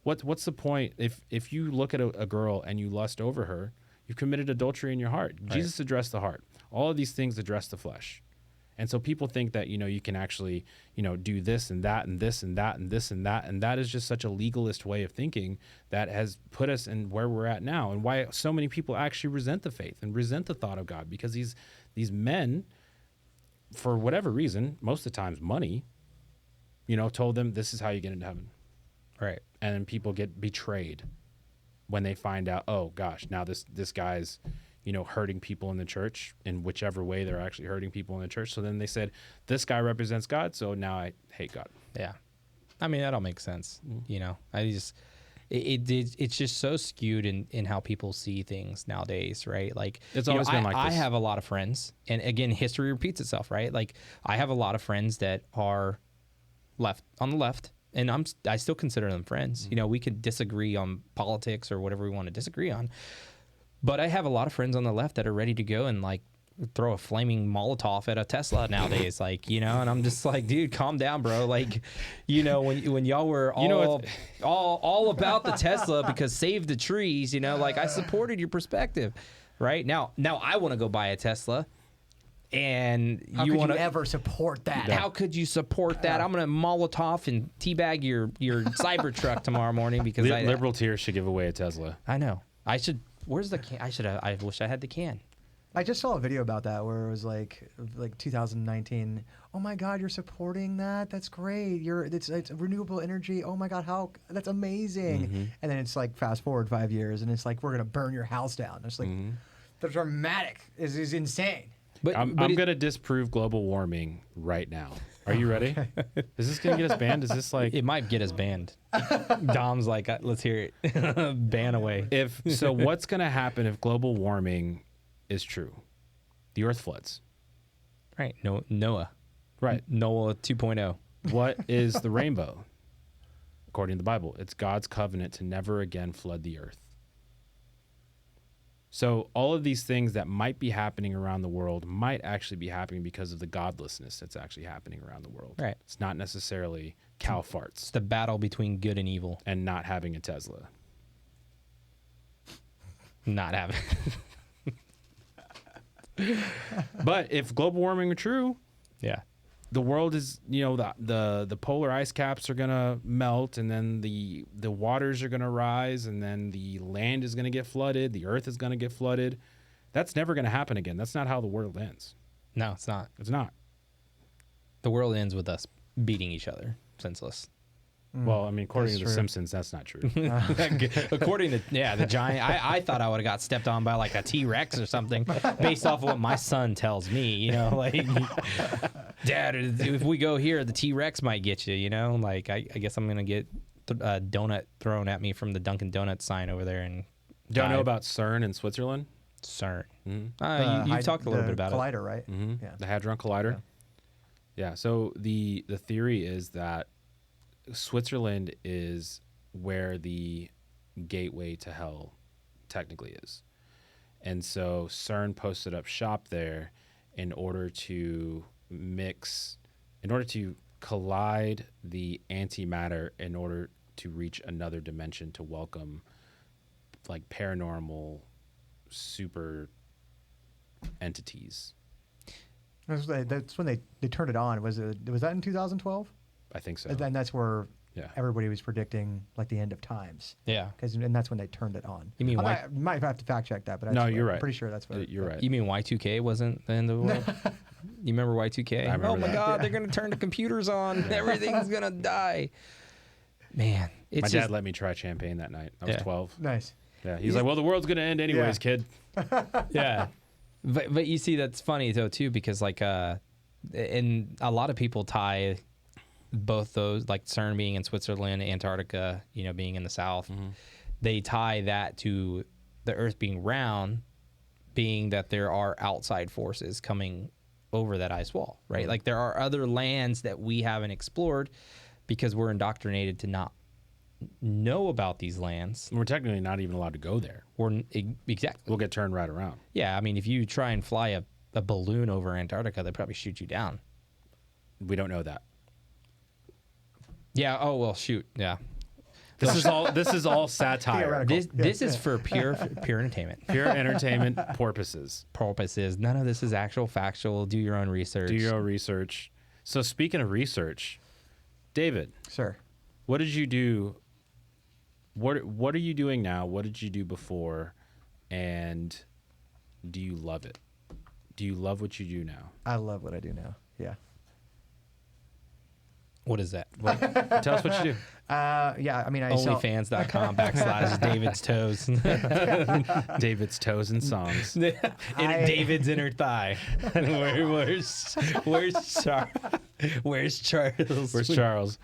what's the point if you look at a girl and you lust over her, you've committed adultery in your heart. Right. Jesus addressed the heart. All of these things address the flesh. And so people think that, you know, you can actually, you know, do this and that and this and that and this and that. And that is just such a legalist way of thinking that has put us in where we're at now, and why so many people actually resent the faith and resent the thought of God, because these men, for whatever reason, most of the times money, you know, told them this is how you get into heaven. Right. And then people get betrayed when they find out, oh gosh, now this guy's, you know, hurting people in the church in whichever way they're actually hurting people in the church. So then they said, this guy represents God, so now I hate God. Yeah. I mean, that all makes sense. You know, it's just so skewed in how people see things nowadays, right? Like, It's always been like I this. have a lot of friends, and again, history repeats itself, right? Like, I have a lot of friends that are on the left, and I still consider them friends. You know, we could disagree on politics or whatever we want to disagree on, but I have a lot of friends on the left that are ready to go and like throw a flaming Molotov at a Tesla nowadays, like, you know, and I'm just like, dude, calm down, bro. Like, you know, when y'all were all about the Tesla because save the trees, you know, like I supported your perspective, right? Now I want to go buy a Tesla. And How could you ever support that? How could you support that? I'm gonna Molotov and teabag your Cybertruck tomorrow morning because Liberal tiers should give away a Tesla. I know. I should. Where's the can? I wish I had the can. I just saw a video about that where it was like 2019. Oh my God, you're supporting that? That's great. It's renewable energy. Oh my God, that's amazing. And then it's like fast forward 5 years, and it's like we're gonna burn your house down. It's like the dramatic is insane. But I'm going to disprove global warming right now. Are you ready? Is this going to get us banned? Is this like... It might get us banned. Dom's like, let's hear it. Ban away. So what's going to happen if global warming is true? The earth floods. Right. Noah. Right. Noah 2.0. What is the rainbow? According to the Bible, it's God's covenant to never again flood the earth. So all of these things that might be happening around the world might actually be happening because of the godlessness that's actually happening around the world. Right. It's not necessarily cow farts. It's the battle between good and evil. And not having a Tesla. Not having. But if global warming were true, yeah, the world is, you know, the polar ice caps are gonna melt, and then the waters are gonna rise, and then the land is gonna get flooded, the earth is gonna get flooded. That's never gonna happen again. That's not how the world ends. No, it's not. It's not. The world ends with us beating each other, senseless. Well, I mean, according to The true. Simpsons, that's not true. According to the giant, I thought I would have got stepped on by like a T-Rex or something, based off of what my son tells me. You know, like, Dad, if we go here, the T-Rex might get you. You know, like I guess I'm gonna get a donut thrown at me from the Dunkin' Donuts sign over there. And Don't know about CERN in Switzerland? CERN. Mm-hmm. You talked a little bit about Collider, right? Mm-hmm. Yeah. The Hadron Collider. Yeah. So the theory is that Switzerland is where the gateway to hell technically is. And so CERN posted up shop there in order to collide the antimatter in order to reach another dimension to welcome like paranormal super entities. That's when they turned it on. Was that in 2012? I think so. And that's where Yeah. everybody was predicting like the end of times. Yeah. And that's when they turned it on. You mean I might have to fact check that, but No, you're right. I'm pretty sure that's what. You're right. You mean Y2K wasn't the end of the world? You remember Y2K? I remember oh my that. God, they're gonna turn the computers on. Everything's gonna die. Man, it's My just, dad let me try champagne that night. I was 12. Nice. Yeah, he's like, well, the world's gonna end anyways, kid. yeah. But you see, that's funny though too, because like and a lot of people tie both those, like CERN being in Switzerland, Antarctica, you know, being in the south, they tie that to the Earth being round, being that there are outside forces coming over that ice wall, right? Like there are other lands that we haven't explored because we're indoctrinated to not know about these lands, We're technically not even allowed to go there. exactly. We'll get turned right around. Yeah, I mean, if you try and fly a balloon over Antarctica, they probably shoot you down. We don't know that. Yeah. Oh well, shoot. Yeah. This is all satire. This is for pure entertainment Pure entertainment purposes. purposes. None of this is actual factual. Do your own research. Do your own research. So speaking of research, David, Sir. what did you do? What are you doing now? What did you do before? And do you love it? Do you love what you do now? I love what I do now. Yeah. What is that? Tell us what you do. Yeah, I mean, I sell... Onlyfans.com / David's Toes. David's toes and songs. David's inner thigh. Where's Charles? Where's Charles?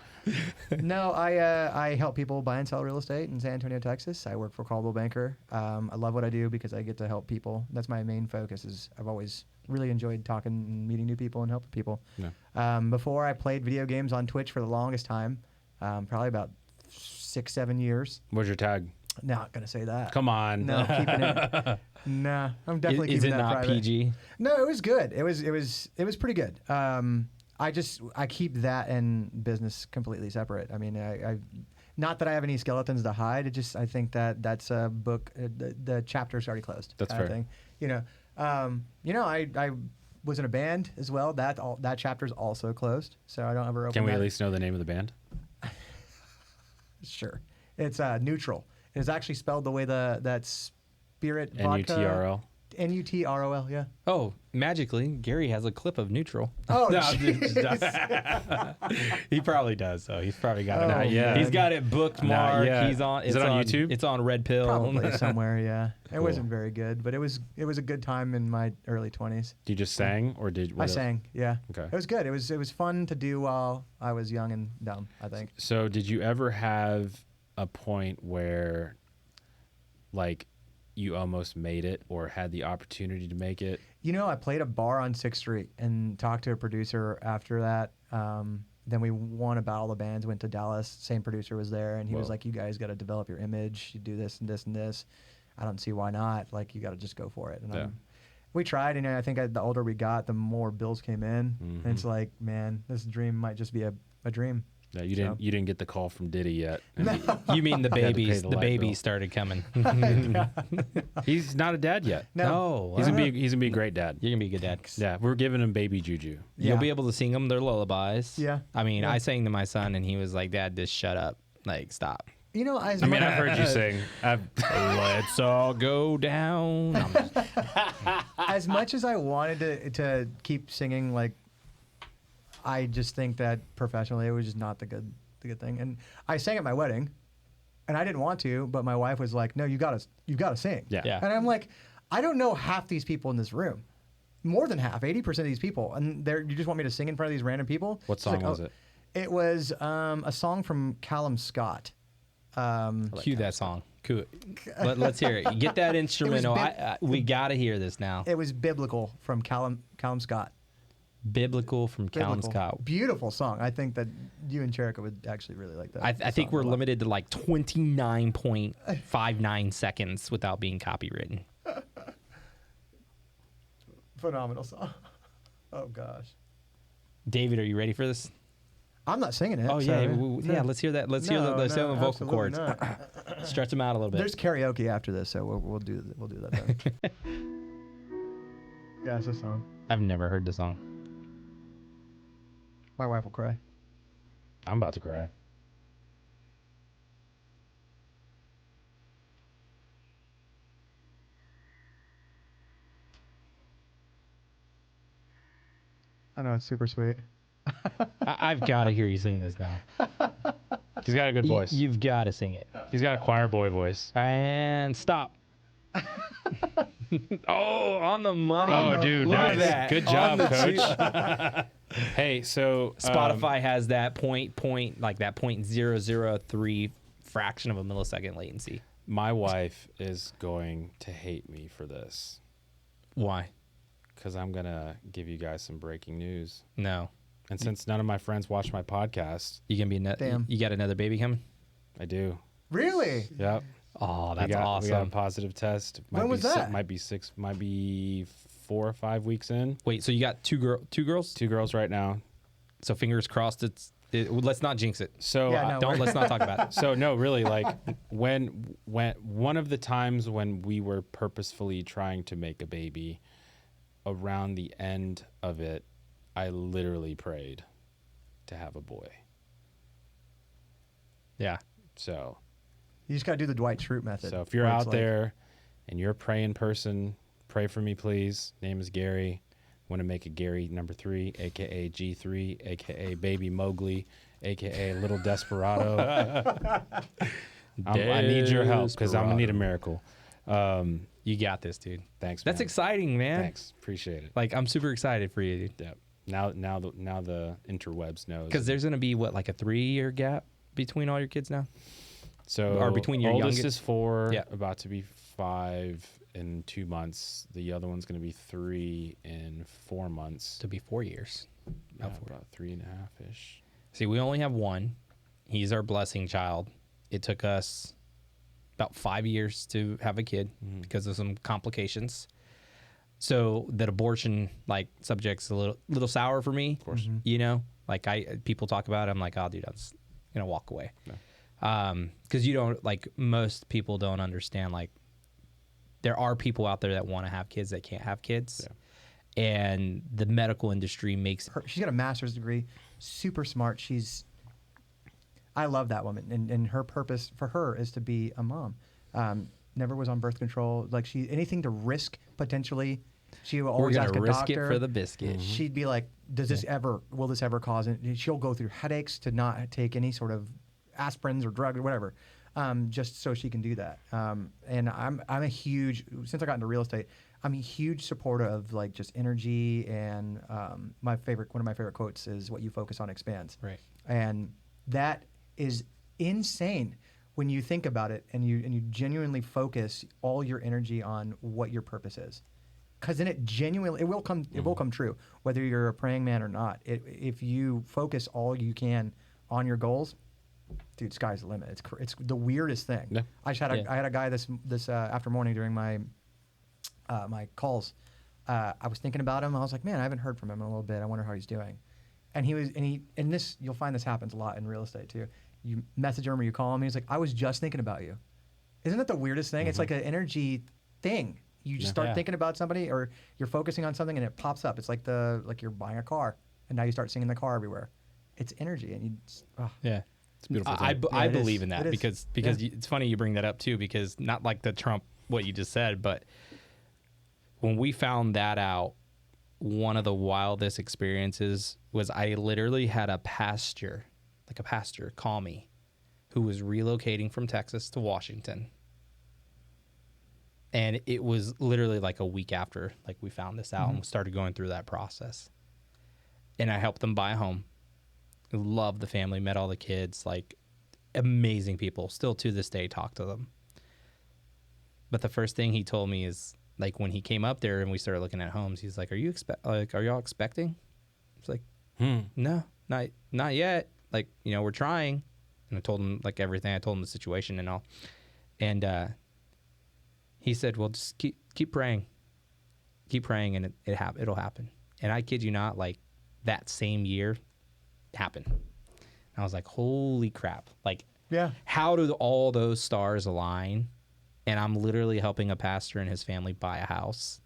No, I help people buy and sell real estate in San Antonio, Texas. I work for Caldwell Banker. I love what I do because I get to help people. That's my main focus. I've always really enjoyed talking and meeting new people and helping people. Yeah. Before, I played video games on Twitch for the longest time, probably about 6-7 years. What's your tag? Not gonna say that. Come on. No, keeping it. Nah, I'm definitely Is keeping it that not private. PG? No, it was good. It was pretty good. I keep that and business completely separate. I mean, I not that I have any skeletons to hide. I think that's a book. The chapter's already closed. That's kind of fair. thing. I was in a band as well. That chapter's also closed, so I don't ever open. Can we that. at least know the name of the band? Sure. It's Neutral. It's actually spelled the way that Spirit vodka. NUTRL. NUTROL. Yeah. Oh, magically, Gary has a clip of Neutral. Oh, No, jeez. he probably does. So he's probably got it. Oh, Not yet. He's got it bookmarked. Not yet. He's on. Is it on YouTube? It's on Red Pill. Probably somewhere. Yeah. It Cool. wasn't very good, but it was a good time in my early 20s. You just sang or did I sang. Yeah. Okay. It was good. It was fun to do while I was young and dumb, I think. So did you ever have a point where like you almost made it or had the opportunity to make it? I played a bar on 6th Street and talked to a producer after that. Then we won a battle of the bands, went to Dallas. Same producer was there, and he was Whoa. like, "You guys got to develop your image. You do this and this and this. I don't see why not. Like, you got to just go for it." And Yeah. we tried, and I think the older we got, the more bills came in. Mhm. And it's like, man, this dream might just be a dream. No, you So- didn't get the call from Diddy yet. You mean the You had to pay babies? the The light babies bill. started coming. He's not a dad yet. No. He's gonna be a great dad. You're gonna be a good dad. Yeah, we're giving him baby juju. You'll Yeah. be able to sing them their lullabies. Yeah. I mean, Yeah. I sang to my son, and he was like, "Dad, just shut up. Like, stop." I I mean, I've heard you sing. Let's all go down. as much as I wanted to keep singing, like, I just think that professionally it was just not the good thing. And I sang at my wedding, and I didn't want to, but my wife was like, "No, you gotta sing." Yeah. Yeah. And I'm like, I don't know half these people in this room, more than half, 80% of these people, and you just want me to sing in front of these random people? What She's like, song was "Oh." it? It was a song from Callum Scott. Cue that song. Cool. Let's hear it. Get that instrumental. We gotta hear this now. It was Biblical from Callum Scott. Biblical from Callum Biblical. Scott. Beautiful song. I think that you and Cherika would actually really like that. I think song we're a lot. limited to like 29.59 seconds without being copywritten. Phenomenal song. Oh gosh. David, are you ready for this? I'm not singing it. Oh so- yeah, let's hear that. Let's hear the vocal absolutely cords. not. Stretch them out a little bit. There's karaoke after this, so we'll do that then. Yeah, it's a song. I've never heard the song. My wife will cry. I'm about to cry. I know, it's super sweet. I've got to hear you sing this now. He's got a good voice. You've got to sing it. He's got a choir boy voice. And stop. Oh, on the money. Oh, dude, Look nice. at that. Good On job, the coach. Hey, so Spotify has that like that 0.003 fraction of a millisecond latency. my wife is going to hate me for this Why? because I'm gonna give you guys some breaking news. No. And since none of my friends watch my podcast, You gonna be Damn. you got another baby coming? I do. Really? Yep. Oh, that's We got a awesome. positive test. When was that? Might be 4 or 5 weeks in. Wait, so you got two girls? 2 girls right now. So fingers crossed. Let's not jinx it. So Yeah, no. Let's not talk about it. so no, really, like when one of the times when we were purposefully trying to make a baby, around the end of it, I literally prayed to have a boy. Yeah. So You just got to do the Dwight Schrute method. if you're where it's out like- there and you're a praying person, pray for me, please. Name is Gary. Want to make a Gary number 3, aka G3, aka Baby Mowgli, aka Little Desperado. I need your help because I'm gonna need a miracle. You got this, dude. Thanks. That's man. exciting, man. Thanks, appreciate it. Like, I'm super excited for you, dude. Yeah. Now the interwebs knows. Because there's going to be, what, like a 3-year gap between all your kids now? So or between your oldest youngest- is 4, Yeah. about to be 5 in 2 months. The other one's gonna be 3 in 4 months. To be 4 years. Yeah, about 3.5 ish. See, we only have one. He's our blessing child. It took us about 5 years to have a kid because of some complications. So that abortion subject's a little sour for me. Of course. You know, like people talk about it, I'm like, oh, dude, I'm just gonna walk away. Because you don't, most people don't understand, there are people out there that want to have kids that can't have kids. Yeah. And the medical industry makes She's got a master's degree, super smart. I love that woman, and her purpose for her is to be a mom. Never was on birth control. Anything to risk potentially. She will always we're ask gonna a risk doctor. it for the biscuit. She'd be like, will this ever cause it? She'll go through headaches to not take any sort of aspirins or drug or whatever, just so she can do that. And I'm a huge, since I got into real estate, I'm a huge supporter of just energy. And one of my favorite quotes is, "What you focus on expands." Right. And that is insane when you think about it, and you genuinely focus all your energy on what your purpose is. Because then it will come true, whether you're a praying man or not. If you focus all you can on your goals, dude, sky's the limit. It's the weirdest thing. Yeah. I had a guy this after morning during my my calls. I was thinking about him. I was like, man, I haven't heard from him in a little bit. I wonder how he's doing. And you'll find this happens a lot in real estate too. You message him or you call him, and he's like, I was just thinking about you. Isn't that the weirdest thing? It's like an energy thing. You just start thinking about somebody, or you're focusing on something, and it pops up. It's like you're buying a car, and now you start seeing the car everywhere. It's energy, and Yeah. It's a beautiful. I thing. Yeah, it believe is. in that It is. because it's funny you bring that up too, because not like the Trump, what you just said, but when we found that out, one of the wildest experiences was I literally had a pastor call me who was relocating from Texas to Washington. And it was literally like a week after we found this out and started going through that process. And I helped them buy a home. Loved the family, met all the kids, amazing people. Still to this day talk to them. But the first thing he told me is when he came up there and we started looking at homes, he's like, are y'all expecting? It's like, no, not yet. We're trying. And I told him everything. I told him the situation and all. And he said, well, just keep praying. Keep praying, and it'll happen. And I kid you not, that same year happened. And I was like, holy crap. yeah. How do all those stars align? And I'm literally helping a pastor and his family buy a house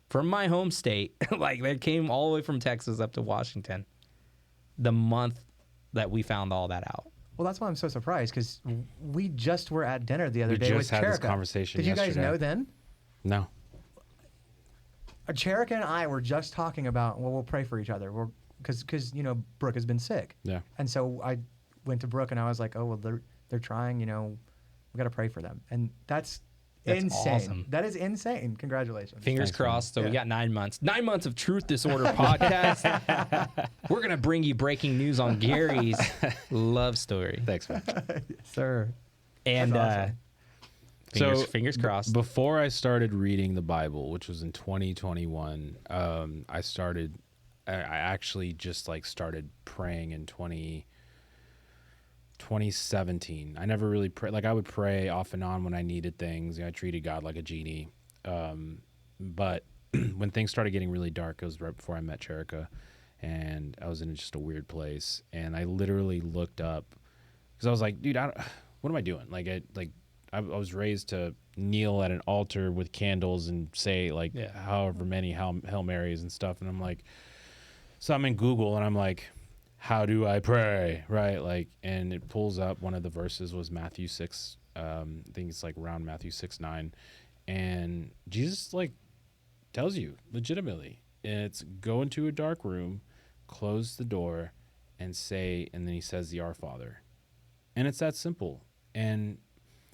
from my home state. They came all the way from Texas up to Washington the month that we found all that out. Well, that's why I'm so surprised, because we just were at dinner the other We day with just had this Cherika. conversation Did you guys yesterday. know then? No. Cherika and I were just talking about, we'll pray for each other. Because Brooke has been sick. Yeah. And so I went to Brooke and I was like, oh, well, they're trying, we got to pray for them. And that's insane. Awesome. That is insane. Congratulations. Fingers Thanks, crossed. So we Yeah. got 9 months. 9 months of Truth Disorder podcast. We're going to bring you breaking news on Gary's love story. Thanks, man. Sir. And That's awesome. fingers crossed. Before I started reading the Bible, which was in 2021, I actually just started praying in 2020. 2017. I never really pray. Like, I would pray off and on when I needed things. I treated God like a genie. But when things started getting really dark, it was right before I met Cherika, and I was in just a weird place. And I literally looked up because I was like, dude, what am I doing? Like, I was raised to kneel at an altar with candles and say like however many Hail Marys and stuff. And I'm like, so I'm in Google and I'm like, how do I pray? Right. Like, and it pulls up one of the verses was Matthew 6. I think it's like around Matthew 6:9. And Jesus like tells you legitimately, and it's go into a dark room, close the door and say, and then he says the Our Father. And it's that simple. And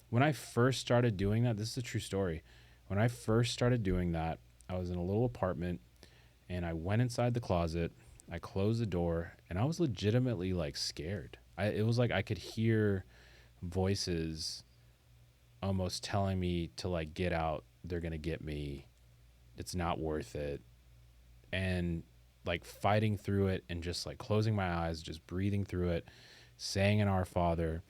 when I first started doing that, this is a true story. When I first started doing that, I was in a little apartment and I went inside the closet, I closed the door, and I was legitimately like scared. It was like I could hear voices almost telling me to like get out, they're going to get me. It's not worth it. And like fighting through it and just like closing my eyes, just breathing through it, saying an Our Father,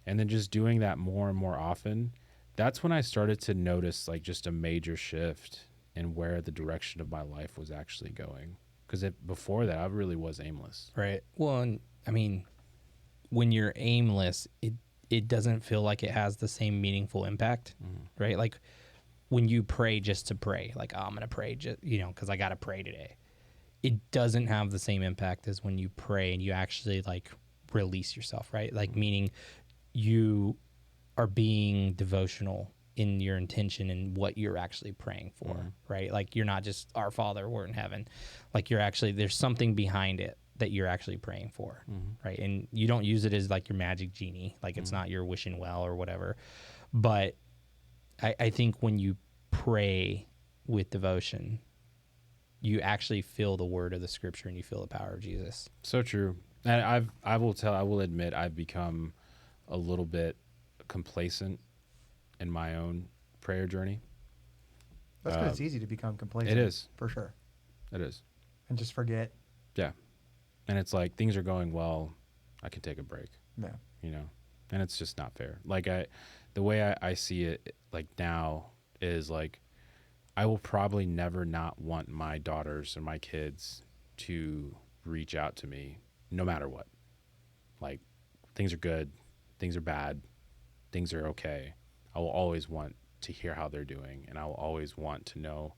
and then just doing that more and more often. That's when I started to notice like just a major shift in where the direction of my life was actually going. Because before that, I really was aimless. Right. Well, and I mean, when you're aimless, it doesn't feel like it has the same meaningful impact, right? Like when you pray just to pray, like, oh, I'm going to pray, just, because I got to pray today. It doesn't have the same impact as when you pray and you actually like release yourself, right? Like meaning you are being devotional in your intention and what you're actually praying for, right? Like you're not just Our Father, we're in heaven. Like you're actually, there's something behind it that you're actually praying for, right? And you don't use it as like your magic genie, like it's not your wishing well or whatever. But I think when you pray with devotion, you actually feel the word of the scripture and you feel the power of Jesus. So true. And I will admit I've become a little bit complacent in my own prayer journey. That's because it's easy to become complacent. It is. For sure. It is. And just forget. Yeah. And it's like things are going well, I can take a break. Yeah. And it's just not fair. Like the way I see it like now is like I will probably never not want my daughters or my kids to reach out to me no matter what. Like things are good, things are bad, things are okay. I will always want to hear how they're doing, and I will always want to know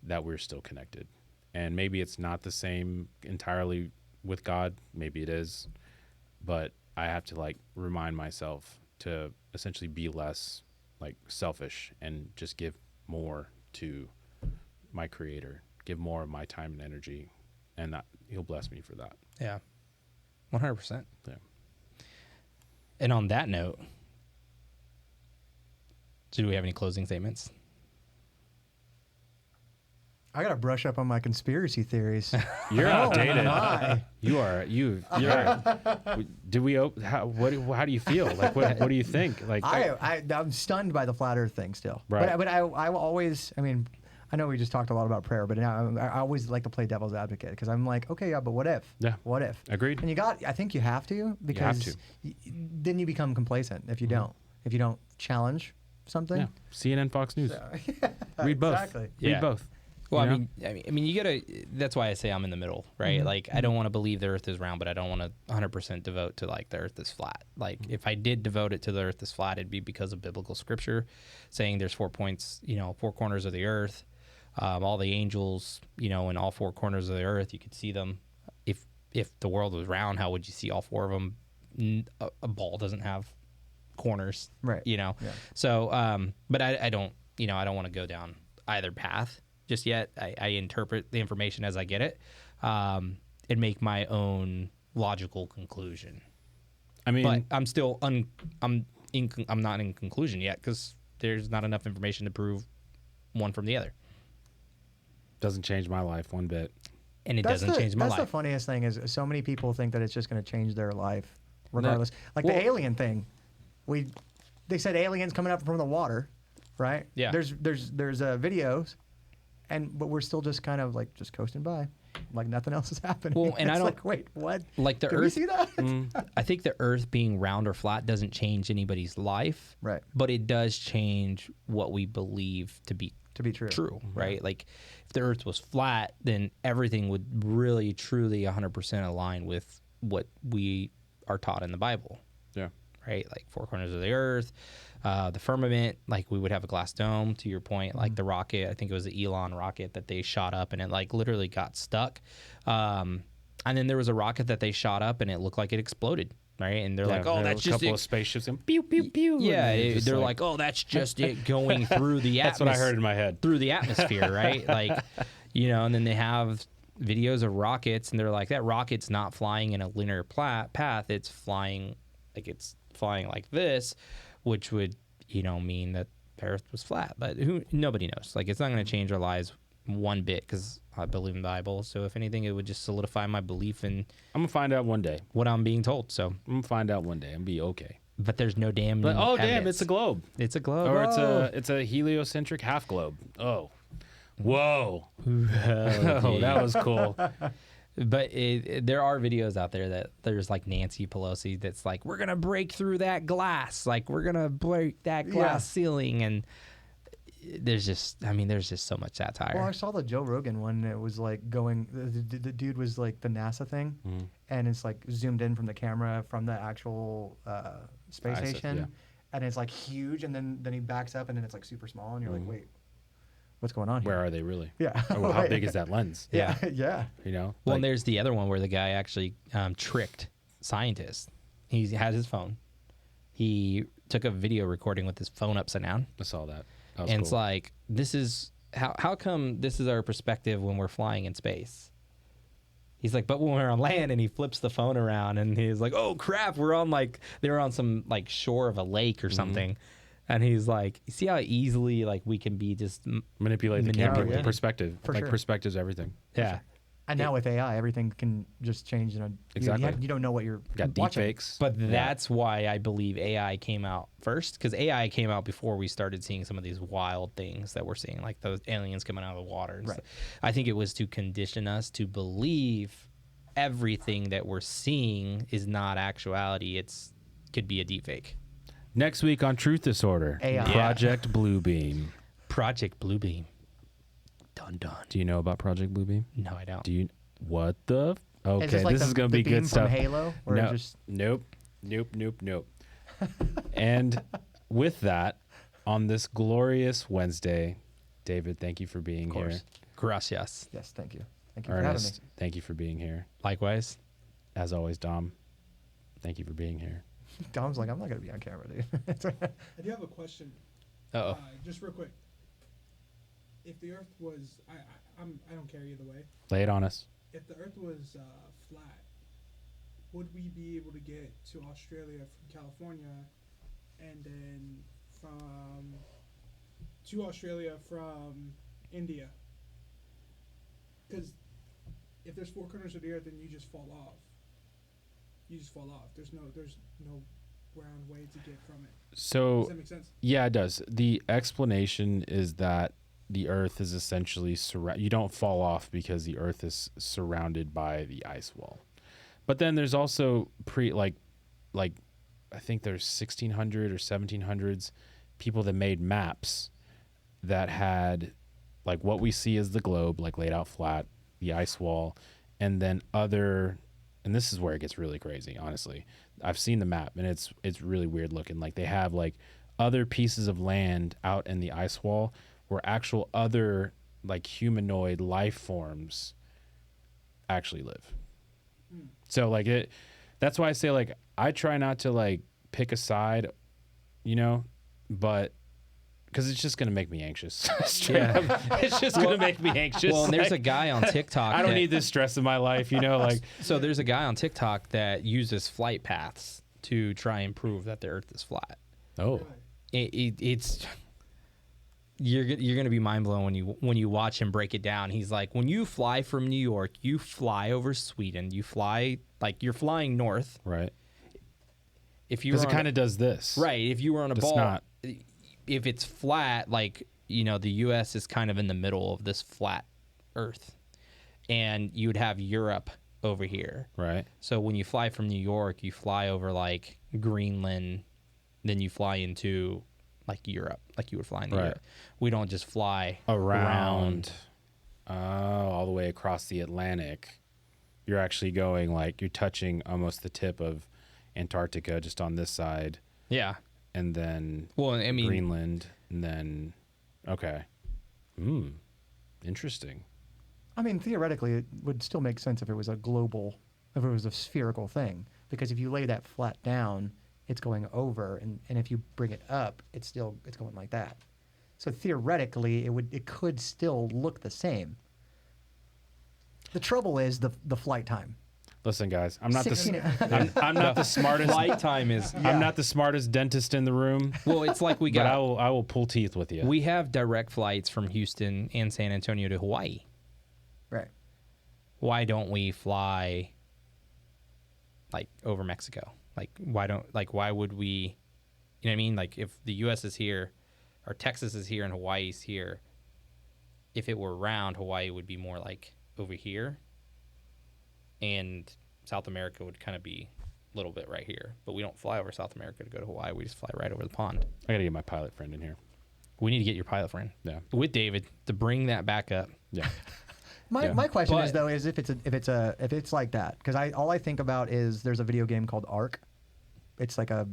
that we're still connected. And maybe it's not the same entirely with God, maybe it is, but I have to like remind myself to essentially be less like selfish and just give more to my Creator, give more of my time and energy, and that He'll bless me for that. Yeah. 100%. Yeah. And on that note, do we have any closing statements? I gotta brush up on my conspiracy theories. You're outdated. My. You're. Did we? How do you feel? Like what do you think? Like I'm stunned by the flat Earth thing still. Right. But I will always. I mean, I know we just talked a lot about prayer, but now I always like to play devil's advocate because I'm like, okay, yeah, but what if? Yeah. What if? Agreed. And I think you have to because then you become complacent if you don't. If you don't challenge something. Yeah. CNN, Fox News. Read both. Exactly. Read both. Well, I mean, you gotta. That's why I say I'm in the middle, right? Like, I don't want to believe the Earth is round, but I don't want to 100% devote to like the Earth is flat. Like, if I did devote it to the Earth is flat, it'd be because of biblical scripture, saying there's 4 points, 4 corners of the Earth, all the angels, in all 4 corners of the Earth. You could see them. If the world was round, how would you see all 4 of them? A ball doesn't have corners, right? Yeah. So, but I don't, I don't want to go down either path just yet. I interpret the information as I get it, and make my own logical conclusion. I mean, but I'm still I'm not in conclusion yet because there's not enough information to prove one from the other. Doesn't change my life one bit. And it doesn't change my life. That's the funniest thing is so many people think that it's just going to change their life regardless. The alien thing, they said aliens coming up from the water, right? Yeah. There's videos. but we're still just kind of like just coasting by, like nothing else is happening. Well, and I It's don't- like, wait, what? Like the Did we Earth. see that? I think the Earth being round or flat doesn't change anybody's life, Right. but it does change what we believe to be True. right? Like if the Earth was flat, then everything would really, truly 100% align with what we are taught in the Bible. Yeah. Right? Like four corners of the earth, the firmament, like we would have a glass dome, to your point, like the rocket, I think it was the Elon rocket that they shot up and it like literally got stuck. And then there was a rocket that they shot up and it looked like it exploded, right? And they're like, oh, that's a just couple it. of spaceships and pew pew pew. Yeah, and you're just they're like, oh, that's just it going through the that's what I atmosphere. heard in my head. Through the atmosphere, right? Like, and then they have videos of rockets and they're like, that rocket's not flying in a linear path. It's flying like this, which would, mean that the Earth was flat. But nobody knows. Like, it's not going to change our lives one bit because I believe in the Bible. So if anything, it would just solidify my belief in I'm gonna find out one day. what I'm being told. So, I'm gonna find out one day and be okay. but there's no damn. But oh damn, evidence. it's a globe, It's a globe. or Oh. it's a heliocentric half globe. Oh, whoa, Oh, oh, that was cool. But there are videos out there that there's like Nancy Pelosi that's like, we're going to break through that glass. Like, we're going to break that glass ceiling. And there's just so much satire. Well, I saw the Joe Rogan one. It was like going, the dude was like the NASA thing, and it's like zoomed in from the camera from the actual space I see, station, yeah. and it's like huge, and then he backs up, and then it's like super small, and you're like, wait, what's going on here? Where are they really? Yeah. Oh, well, how big is that lens? Yeah, yeah. Well, Well, and there's the other one where the guy actually tricked scientists. He had his phone. He took a video recording with his phone upside down. I saw that. That was And cool. it's like, this is how come this is our perspective when we're flying in space? He's like, but when we're on land, and he flips the phone around and he's like, oh crap, they were on some like shore of a lake or something. And he's like, you see how easily like we can be just manipulate the camera with Manipulate. perspective. For like sure. perspective's everything. yeah. And now with AI, everything can just change. Exactly. You don't know what you're Got deep watching. fakes. But that's why I believe AI came out first, because AI came out before we started seeing some of these wild things that we're seeing, like those aliens coming out of the water. And Right. stuff. I think it was to condition us to believe everything that we're seeing is not actuality. Could be a deep fake. Next week on Truth Disorder, AI. Project Bluebeam. Project Bluebeam. Dun dun. Do you know about Project Bluebeam? No, I don't. Do you? What the? Okay, Is this like is going to the be beam good from stuff. Halo? Or No, just nope. And with that, on this glorious Wednesday, David, thank you for being here. Gracias. yes, thank you. Thank you for having me. Ernest, thank you for being here. Likewise. As always, Dom, thank you for being here. Dom's like, I'm not gonna be on camera, dude. I do have a question. Uh-oh. Just real quick. If the Earth was, I don't care either way. Lay it on us. If the Earth was flat, would we be able to get to Australia from California, and then to Australia from India? Because if there's four corners of the Earth, then you just fall off. There's no round way to get from it. So, Does that make sense? yeah, it does. The explanation is that the Earth is essentially you don't fall off because the Earth is surrounded by the ice wall. But then there's also like I think there's 1600 or 1700s people that made maps that had like what we see as the globe, like laid out flat, the ice wall, and then and this is where it gets really crazy, honestly. I've seen the map and it's really weird looking. Like they have like other pieces of land out in the ice wall where actual other like humanoid life forms actually live. So like that's why I say like I try not to like pick a side, but because it's just gonna make me anxious. It's just gonna make me anxious. Well, and there's a Like, guy on TikTok. I don't need this stress in my life, like So there's a guy on TikTok that uses flight paths to try and prove that the Earth is flat. oh. It's you're gonna be mind blown when you watch him break it down. He's like, when you fly from New York, you fly over Sweden, you fly like you're flying north. Right. If you Because it kind of does this. right, if you were on a It's ball, not. if it's flat, like you know, the U.S. is kind of in the middle of this flat Earth, and you'd have Europe over here. Right. So when you fly from New York, you fly over like Greenland, then you fly into like Europe, like you would fly into Right. Europe. We don't just fly Around. All the way across the Atlantic. You're actually going like you're touching almost the tip of Antarctica just on this side. Yeah. And then Well, I mean, Greenland, and then okay. Interesting. I mean, theoretically, it would still make sense if it was a global, if it was a spherical thing. Because if you lay that flat down, it's going over, and if you bring it up, it's going like that. So theoretically, it could still look the same. The trouble is the flight time. Listen, guys, I'm not 16 I'm not the smartest. flight time is. I'm not the smartest dentist in the room. Well, it's like we But got. I will pull teeth with you. We have direct flights from Houston and San Antonio to Hawaii. Right. Why don't we fly like over Mexico? Why would we, you know what I mean? Like if the US is here or Texas is here and Hawaii's here, if it were round, Hawaii would be more like over here and South America would kind of be a little bit right here. But we don't fly over South America to go to Hawaii. We just fly right over the pond. I gotta get my pilot friend in here. We need to get your pilot friend. Yeah. With David to bring that back up. Yeah. My question is But- though is if it's like that, because all I think about is there's a video game called Ark. It's like a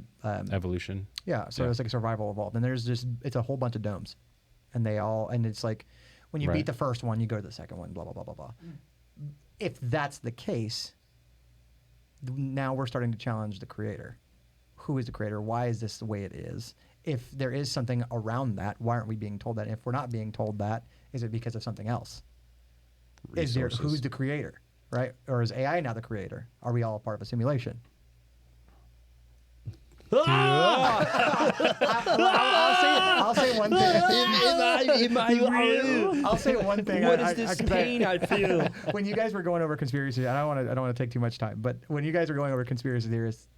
Evolution. yeah, so Yeah. it's like a survival evolved, and there's just it's a whole bunch of domes, and it's like when you Right. beat the first one, you go to the second one, blah blah blah blah blah. If that's the case, now we're starting to challenge the creator. Who is the creator? Why is this the way it is? If there is something around that, why aren't we being told that? If we're not being told that, is it because of something else? Resources. Who's the creator, right? Or is AI now the creator? Are we all a part of a simulation? I'll say one thing. I'll say one thing. What is this pain I feel? When you guys were going over conspiracy, I don't want to take too much time, but when you guys were going over conspiracy theories,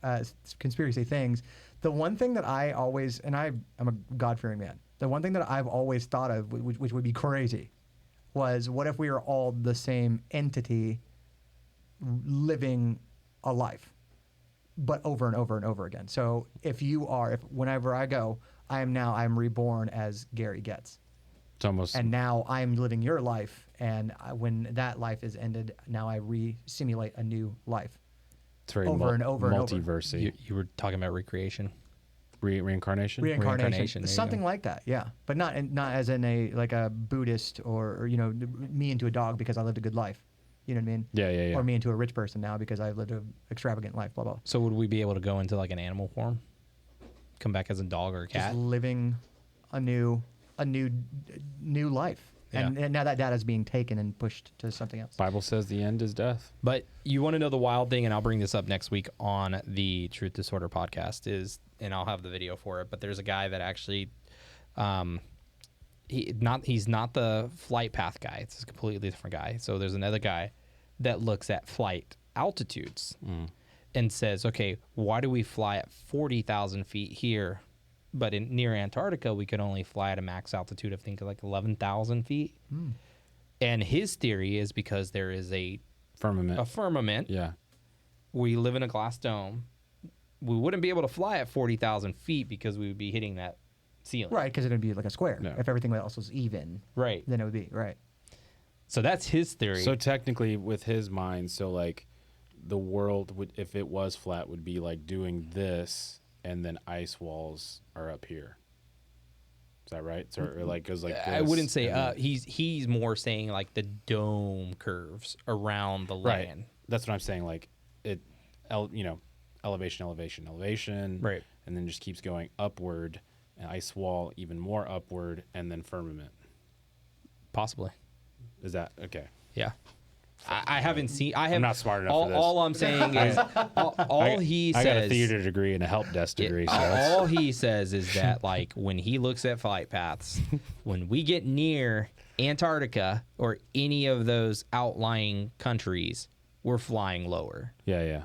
conspiracy things, the one thing that I always, and I'm a God-fearing man, the one thing that I've always thought of, which would be crazy, was what if we were all the same entity living a life, but over and over and over again. So if whenever I go, I'm reborn as Gary Getz. It's almost And now I'm living your life, and when that life is ended, now I re-simulate a new life. it's very over and over and over. multiversy. You were talking about recreation. Reincarnation. Reincarnation, there you something go. like that, yeah. But not as in a Buddhist or me into a dog because I lived a good life. You know what I mean? Yeah. Or me into a rich person now because I've lived an extravagant life. Blah blah. So would we be able to go into like an animal form? Come back as a dog or a cat? Just living a new life, and now that data is being taken and pushed to something else. Bible says the end is death. But you want to know the wild thing, and I'll bring this up next week on the Truth Disorder podcast, and I'll have the video for it, but there's a guy that actually he's not the flight path guy. It's a completely different guy. So there's another guy that looks at flight altitudes and says, okay, why do we fly at 40,000 feet here, but near Antarctica we could only fly at a max altitude of think like 11,000 feet? And his theory is because there is a firmament. Yeah. We live in a glass dome. We wouldn't be able to fly at 40,000 feet because we would be hitting that ceiling. Right, because it would be like a square. No. If everything else was even, Right. then it would be right. So that's his theory. So technically, with his mind, so like the world would, if it was flat, would be like doing this, and then ice walls are up here. Is that right? So, or like goes like this. I wouldn't say and then- he's more saying like the dome curves around the right. land. That's what I'm saying. Like it, elevation, Right. and then just keeps going upward, an ice wall even more upward, and then firmament. Possibly. Is that okay? Yeah. I haven't seen. I'm not smart enough for this. All I'm saying is, all he I says. got a theater degree and a help desk degree. So All he says is that, like, when he looks at flight paths, when we get near Antarctica or any of those outlying countries, we're flying lower. yeah.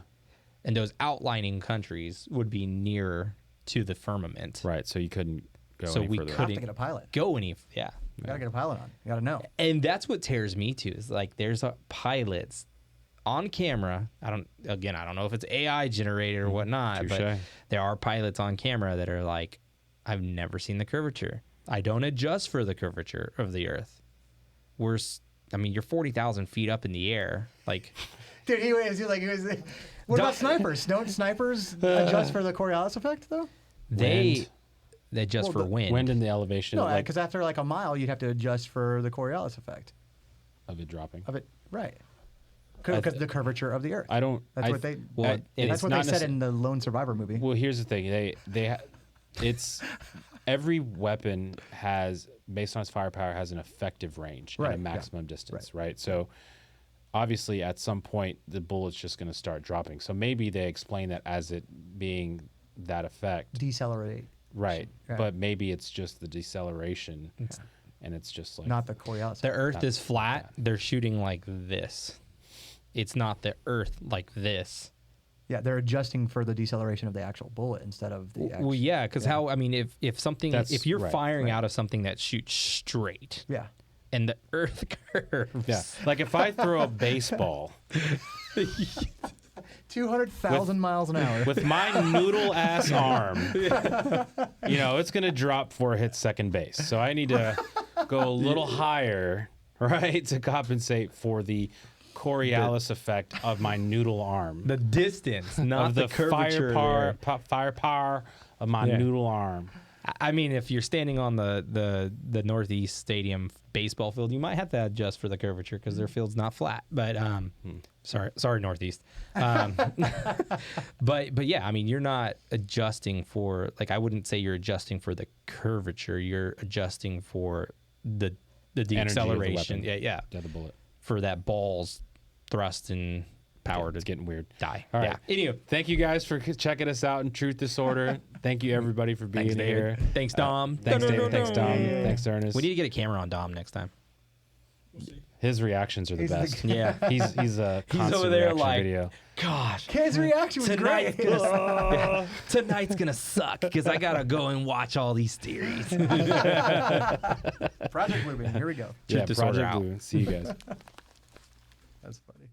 And those outlining countries would be nearer to the firmament. Right. So you couldn't go So any we further. You have to couldn't get a pilot. go any. Yeah. You gotta get a pilot on. You gotta know. And that's what tears me too. Is like there's pilots on camera. I don't know if it's AI generated or whatnot, but Touche. there are pilots on camera that are like, I've never seen the curvature. I don't adjust for the curvature of the Earth. You're 40,000 feet up in the air. Like, Dude, what about snipers? Don't snipers adjust for the Coriolis effect though? they adjust for the wind. Wind and the elevation No, like, because after like a mile, you'd have to adjust for the Coriolis effect of it dropping. of it, right? Because the curvature of the Earth. I don't. That's I, what they. Well, that's what they said in the Lone Survivor movie. Well, here's the thing. It's every weapon has, based on its firepower, has an effective range and Right, a yeah. maximum distance, right? So obviously, at some point, the bullet's just going to start dropping. So maybe they explain that as it being that effect, Decelerate, right? Right. But maybe it's just the deceleration, and it's just like not the Coriolis. the Earth is flat. They're shooting like this. It's not the Earth like this. Yeah, they're adjusting for the deceleration of the actual bullet instead of the. Well, yeah, because if something, That's if you're right, firing out of something that shoots straight, Yeah. and the Earth curves, yeah, like if I throw a baseball 200,000 miles an hour. with my noodle ass arm, it's gonna drop before it hits second base. So I need to go a little higher, right, to compensate for the Coriolis effect of my noodle arm, the distance, not of the curvature. firepower of my noodle arm. I mean, if you're standing on the Northeast Stadium baseball field, you might have to adjust for the curvature because their field's not flat. But sorry, Northeast. But yeah, I mean, you're not adjusting for, like, I wouldn't say you're adjusting for the curvature. You're adjusting for the deceleration. Yeah, The bullet. for that ball's thrust and power It's to getting weird. die. All Yeah. right. Anyway, Thank you guys for checking us out in Truth Disorder. Thank you everybody for being thanks, here. David. Thanks, Dom. Thanks, David. Thanks, Dom. Thanks, Ernest. We need to get a camera on Dom next time. His reactions are the He's the- best. Yeah. he's a constant over there reaction like, video. Gosh, His reaction was tonight's great. tonight's gonna suck because I gotta go and watch all these theories. Project Bluebeam. Here we go. Yeah, Disorder Project out. Blue. See you guys. That's funny.